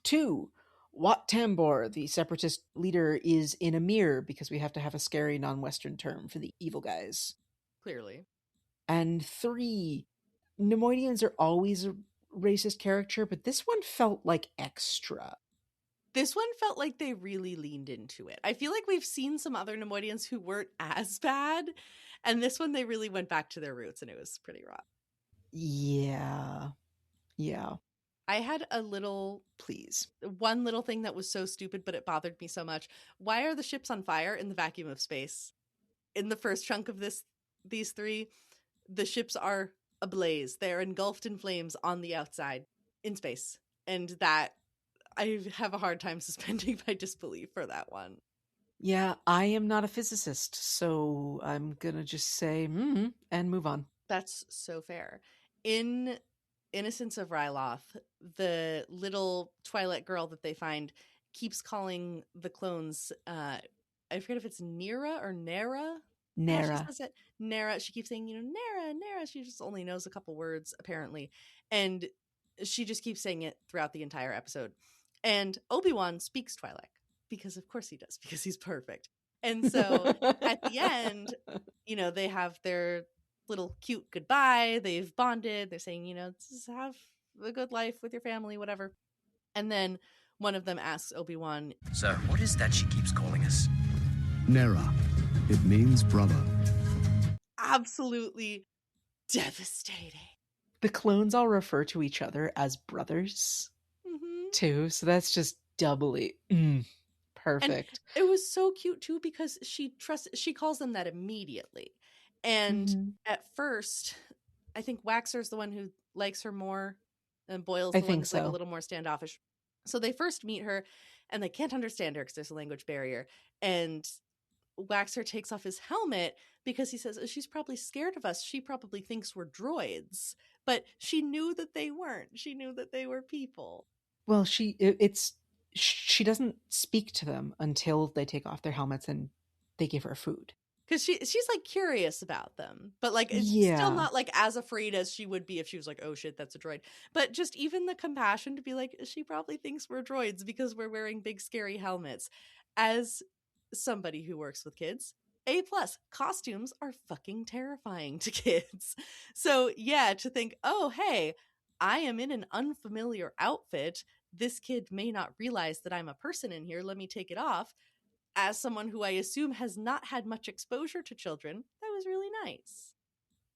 Speaker 2: 2, Wat Tambor, the separatist leader, is in a mirror because we have to have a scary non-Western term for the evil guys.
Speaker 1: Clearly.
Speaker 2: And 3, Nemoidians are always a racist character, but this one felt like extra.
Speaker 1: This one felt like they really leaned into it. I feel like we've seen some other Nemoidians who weren't as bad, and this one they really went back to their roots, and it was pretty rough.
Speaker 2: Yeah.
Speaker 1: I had one little thing that was so stupid, but it bothered me so much. Why are the ships on fire in the vacuum of space? In the first chunk of these 3, the ships are ablaze. They're engulfed in flames on the outside in space. And that, I have a hard time suspending my disbelief for that one.
Speaker 2: Yeah, I am not a physicist, so I'm gonna just say, and move on.
Speaker 1: That's so fair. In Innocence of Ryloth, the little Twi'lek girl that they find keeps calling the clones, I forget if it's Nera or Nera.
Speaker 2: Nera.
Speaker 1: Nera. She keeps saying, Nera. She just only knows a couple words, apparently. And she just keeps saying it throughout the entire episode. And Obi-Wan speaks Twi'lek, because of course he does, because he's perfect. And so at the end, they have their little cute goodbye. They've bonded. They're saying, just have a good life with your family, whatever. And then one of them asks Obi-Wan,
Speaker 6: "Sir, what is that she keeps calling us?"
Speaker 4: Nera. It means brother.
Speaker 1: Absolutely devastating.
Speaker 2: The clones all refer to each other as brothers, too. So that's just doubly perfect.
Speaker 1: And it was so cute too, because she calls them that immediately. And at first, I think Waxer's the one who likes her more, and Boyle's the one who's like a little more standoffish. So they first meet her, and they can't understand her because there's a language barrier. And Waxer takes off his helmet because he says, she's probably scared of us. She probably thinks we're droids. But she knew that they weren't. She knew that they were people.
Speaker 2: Well, she doesn't speak to them until they take off their helmets and they give her food.
Speaker 1: Because she's like curious about them, but like it's still not like as afraid as she would be if she was like, oh shit, that's a droid. But just even the compassion to be like, she probably thinks we're droids because we're wearing big scary helmets. As somebody who works with kids, A+, costumes are fucking terrifying to kids. So yeah, to think, oh hey, I am in an unfamiliar outfit. This kid may not realize that I'm a person in here. Let me take it off. As someone who I assume has not had much exposure to children, that was really nice.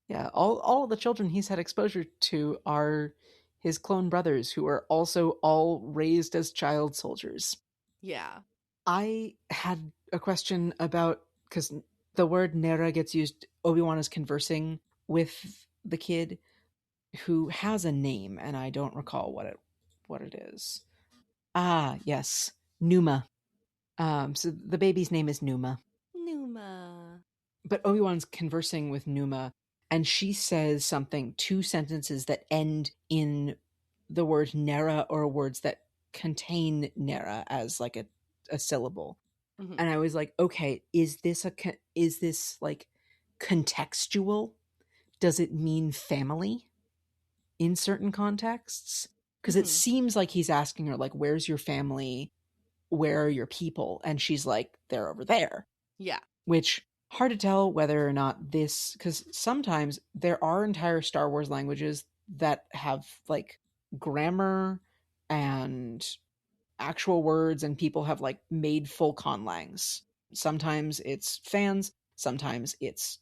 Speaker 2: Yeah, all of the children he's had exposure to are his clone brothers, who are also all raised as child soldiers.
Speaker 1: Yeah.
Speaker 2: I had a question about, because the word Nera gets used, Obi-Wan is conversing with the kid who has a name, and I don't recall what it is. Ah, yes, Numa. So the baby's name is Numa.
Speaker 1: Numa.
Speaker 2: But Obi-Wan's conversing with Numa, and she says something, two sentences that end in the word Nera, or words that contain Nera as like a syllable.
Speaker 1: Mhm.
Speaker 2: And I was like, okay, is this like contextual? Does it mean family in certain contexts? Because it
Speaker 1: Mhm.
Speaker 2: seems like he's asking her, like, where's your family? Where are your people? And she's like, they're over there.
Speaker 1: Yeah.
Speaker 2: Which, hard to tell whether or not this, because sometimes there are entire Star Wars languages that have like grammar and actual words, and people have like made full conlangs. Sometimes it's fans, sometimes it's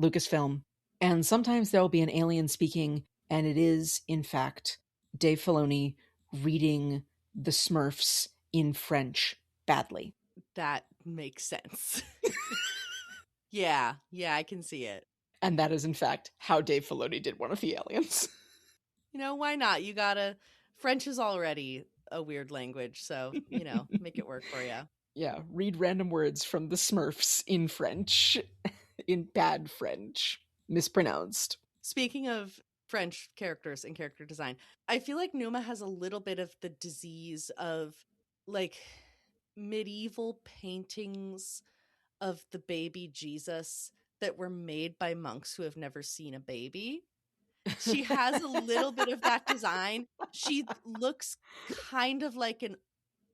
Speaker 2: Lucasfilm, and sometimes there'll be an alien speaking, and it is, in fact, Dave Filoni reading the Smurfs in French badly.
Speaker 1: That makes sense. Yeah, I can see it.
Speaker 2: And that is, in fact, how Dave Filoni did one of the aliens.
Speaker 1: Why not? French is already a weird language, so, make it work for you.
Speaker 2: Yeah, read random words from the Smurfs in French, in bad French, mispronounced.
Speaker 1: Speaking of French characters and character design, I feel like Numa has a little bit of the disease of, like, medieval paintings of the baby Jesus that were made by monks who have never seen a baby. She has a little bit of that design. She looks kind of like an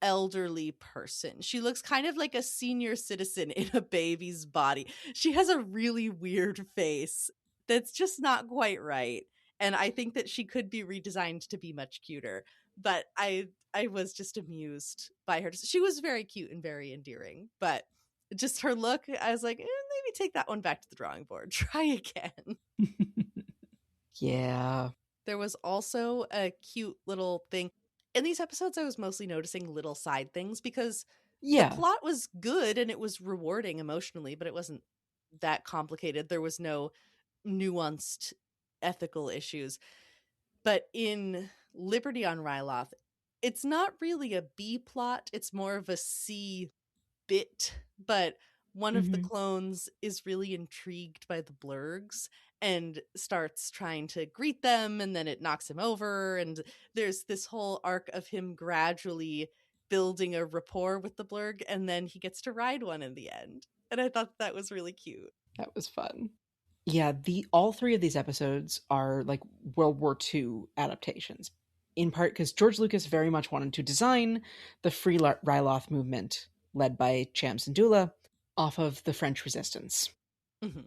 Speaker 1: elderly person. She looks kind of like a senior citizen in a baby's body. She has a really weird face that's just not quite right. And I think that she could be redesigned to be much cuter. But I was just amused by her. She was very cute and very endearing, but just her look, I was like, maybe take that one back to the drawing board. Try again.
Speaker 2: Yeah.
Speaker 1: There was also a cute little thing. In these episodes, I was mostly noticing little side things because the plot was good and it was rewarding emotionally, but it wasn't that complicated. There was no nuanced ethical issues. But in Liberty on Ryloth, it's not really a B plot. It's more of a C bit, but one of the clones is really intrigued by the blurgs and starts trying to greet them, and then it knocks him over, and there's this whole arc of him gradually building a rapport with the blurg, and then he gets to ride one in the end. And I thought that was really cute.
Speaker 2: That was fun. Yeah, all three of these episodes are like World War II adaptations, in part because George Lucas very much wanted to design the Free Ryloth movement led by Cham Syndulla off of the French Resistance.
Speaker 1: Mm-hmm.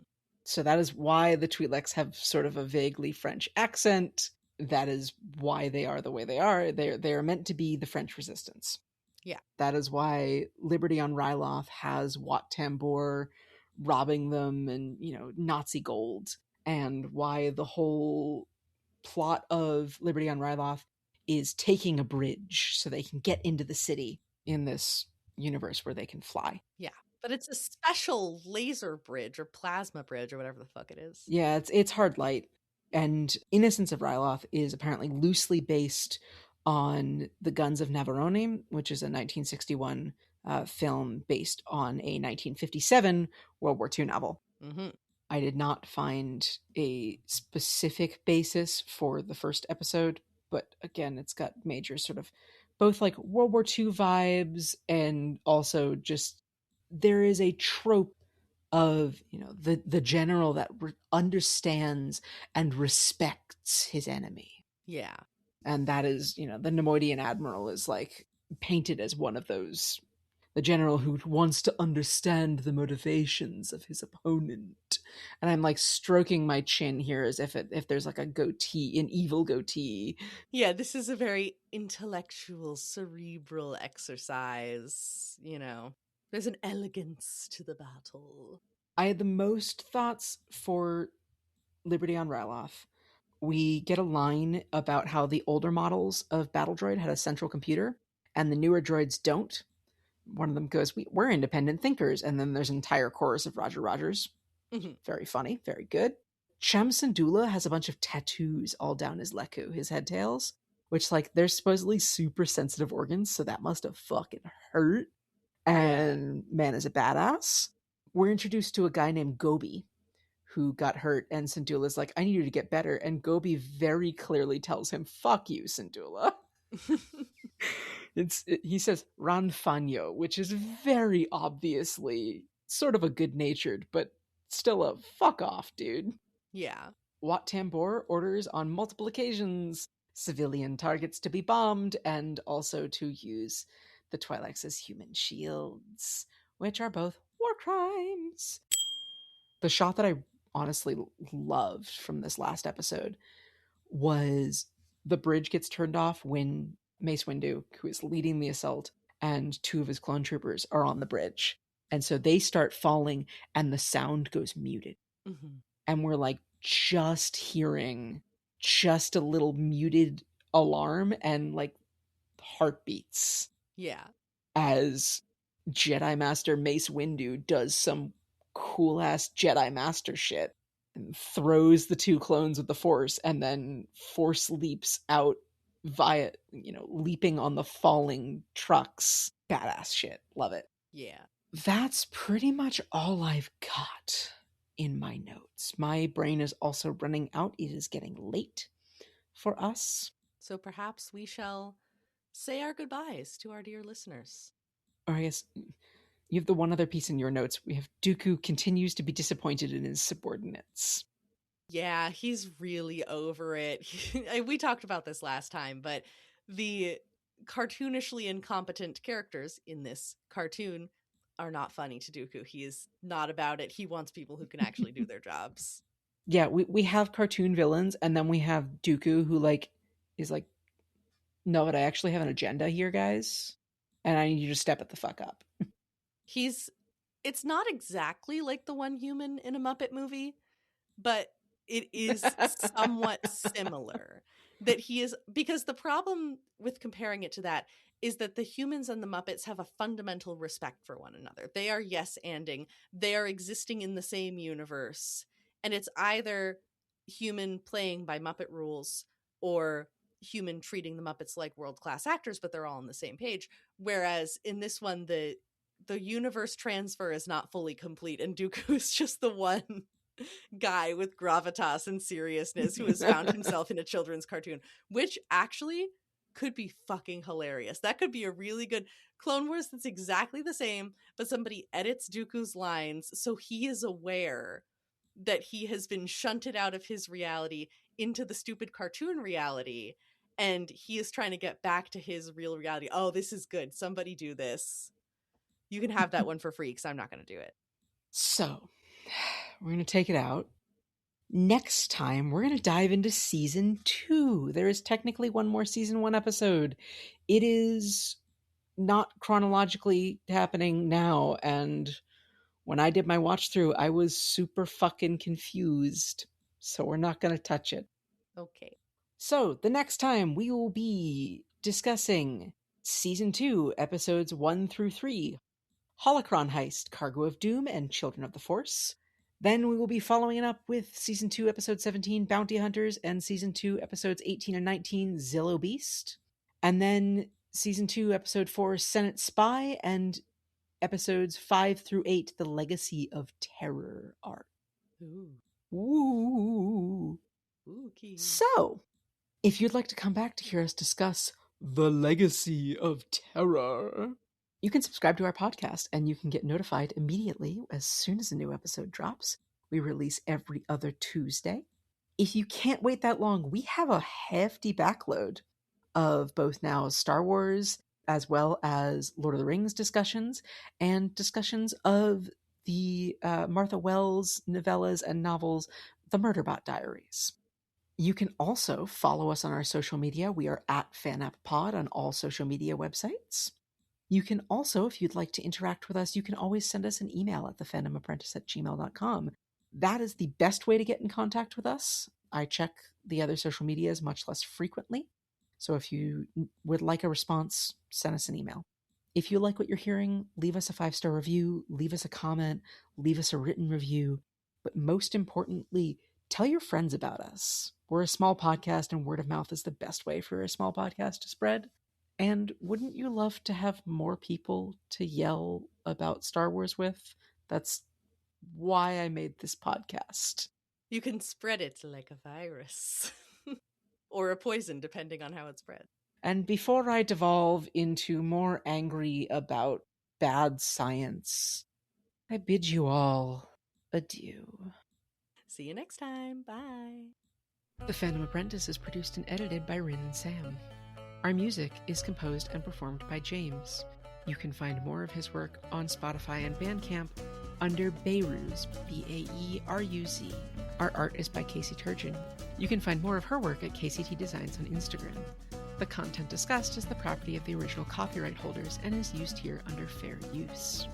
Speaker 2: So that is why the Twi'leks have sort of a vaguely French accent. That is why they are the way they are. They are meant to be the French Resistance.
Speaker 1: Yeah.
Speaker 2: That is why Liberty on Ryloth has Wat Tambor robbing them and, Nazi gold, and why the whole plot of Liberty on Ryloth is taking a bridge so they can get into the city in this universe where they can fly.
Speaker 1: Yeah. But it's a special laser bridge or plasma bridge or whatever the fuck it is.
Speaker 2: Yeah, it's hard light. And Innocence of Ryloth is apparently loosely based on The Guns of Navarone, which is a 1961 film based on a 1957 World War II novel.
Speaker 1: Mm-hmm.
Speaker 2: I did not find a specific basis for the first episode, but again, it's got major sort of both like World War II vibes, and also just there is a trope of the general that understands and respects his enemy.
Speaker 1: Yeah.
Speaker 2: And that is, the Nemoidian admiral is like painted as one of those, the general who wants to understand the motivations of his opponent. And I'm like stroking my chin here as if there's like a goatee, an evil goatee.
Speaker 1: Yeah, this is a very intellectual, cerebral exercise, There's an elegance to the battle.
Speaker 2: I had the most thoughts for Liberty on Ryloth. We get a line about how the older models of Battle Droid had a central computer and the newer droids don't. One of them goes, we're independent thinkers. And then there's an entire chorus of Roger Rogers.
Speaker 1: Mm-hmm.
Speaker 2: Very funny, very good. Cham Syndulla has a bunch of tattoos all down his leku, his head tails, which, like, they're supposedly super sensitive organs, so that must have fucking hurt. And man is a badass. We're introduced to a guy named Gobi who got hurt, and Syndulla's like, I need you to get better. And Gobi very clearly tells him, fuck you, Syndulla. He says Ranfanyo, which is very obviously sort of a good-natured, but still a fuck off, dude.
Speaker 1: Yeah.
Speaker 2: Wat Tambor orders on multiple occasions civilian targets to be bombed and also to use the Twi'leks as human shields, which are both war crimes. The shot that I honestly loved from this last episode was the bridge gets turned off when Mace Windu, who is leading the assault, and 2 of his clone troopers are on the bridge. And so they start falling and the sound goes muted.
Speaker 1: Mm-hmm.
Speaker 2: And we're like just hearing just a little muted alarm and like heartbeats.
Speaker 1: Yeah.
Speaker 2: As Jedi Master Mace Windu does some cool ass Jedi Master shit and throws the 2 clones with the Force and then Force leaps out via, leaping on the falling trucks. Badass shit. Love it.
Speaker 1: Yeah.
Speaker 2: That's pretty much all I've got in my notes. My brain is also running out. It is getting late for us.
Speaker 1: So perhaps we shall say our goodbyes to our dear listeners.
Speaker 2: Or I guess you have the one other piece in your notes. We have Dooku continues to be disappointed in his subordinates.
Speaker 1: Yeah, he's really over it. We talked about this last time, but the cartoonishly incompetent characters in this cartoon are not funny to Dooku. He is not about it. He wants people who can actually do their jobs.
Speaker 2: Yeah, we have cartoon villains, and then we have Dooku who is like, no, but I actually have an agenda here, guys, and I need you to step it the fuck up.
Speaker 1: It's not exactly like the one human in a Muppet movie, but it is somewhat similar. That he is, because the problem with comparing it to that is that the humans and the Muppets have a fundamental respect for one another. They are yes-anding. They are existing in the same universe. And it's either human playing by Muppet rules or human treating the Muppets like world-class actors, but they're all on the same page. Whereas in this one, the universe transfer is not fully complete, and Dooku is just the one guy with gravitas and seriousness who has found himself in a children's cartoon, which actually could be fucking hilarious. That could be a really good Clone Wars that's exactly the same, but somebody edits Dooku's lines so he is aware that he has been shunted out of his reality into the stupid cartoon reality, and he is trying to get back to his real reality. Oh, this is good. Somebody do this. You can have that one for free because I'm not going to do it.
Speaker 2: So, we're going to take it out. Next time, we're going to dive into Season 2. There is technically one more Season 1 episode. It is not chronologically happening now, and when I did my watch through, I was super fucking confused. So we're not going to touch it.
Speaker 1: Okay.
Speaker 2: So, the next time we will be discussing Season 2, Episodes 1 through 3, Holocron Heist, Cargo of Doom, and Children of the Force. Then we will be following it up with Season 2, Episode 17, Bounty Hunters, and Season 2, Episodes 18 and 19, Zillo Beast. And then Season 2, Episode 4, Senate Spy, and Episodes 5 through 8, The Legacy of Terror arc.
Speaker 1: Ooh.
Speaker 2: Ooh.
Speaker 1: Ooh,
Speaker 2: So, if you'd like to come back to hear us discuss The Legacy of Terror, you can subscribe to our podcast and you can get notified immediately as soon as a new episode drops. We release every other Tuesday. If you can't wait that long, we have a hefty backload of both now Star Wars as well as Lord of the Rings discussions and discussions of the Martha Wells novellas and novels, The Murderbot Diaries. You can also follow us on our social media. We are at FanAppPod on all social media websites. You can also, if you'd like to interact with us, you can always send us an email at thefandomapprentice@gmail.com. That is the best way to get in contact with us. I check the other social medias much less frequently. So if you would like a response, send us an email. If you like what you're hearing, leave us a 5-star review, leave us a comment, leave us a written review. But most importantly, tell your friends about us. We're a small podcast, and word of mouth is the best way for a small podcast to spread. And wouldn't you love to have more people to yell about Star Wars with? That's why I made this podcast.
Speaker 1: You can spread it like a virus or a poison, depending on how it's spread.
Speaker 2: And before I devolve into more angry about bad science, I bid you all adieu.
Speaker 1: See you next time. Bye.
Speaker 2: The Phantom Apprentice is produced and edited by Rin and Sam. Our music is composed and performed by James. You can find more of his work on Spotify and Bandcamp under Beiruz, Baeruz. Our art is by Casey Turgeon. You can find more of her work at KCT Designs on Instagram. The content discussed is the property of the original copyright holders and is used here under fair use.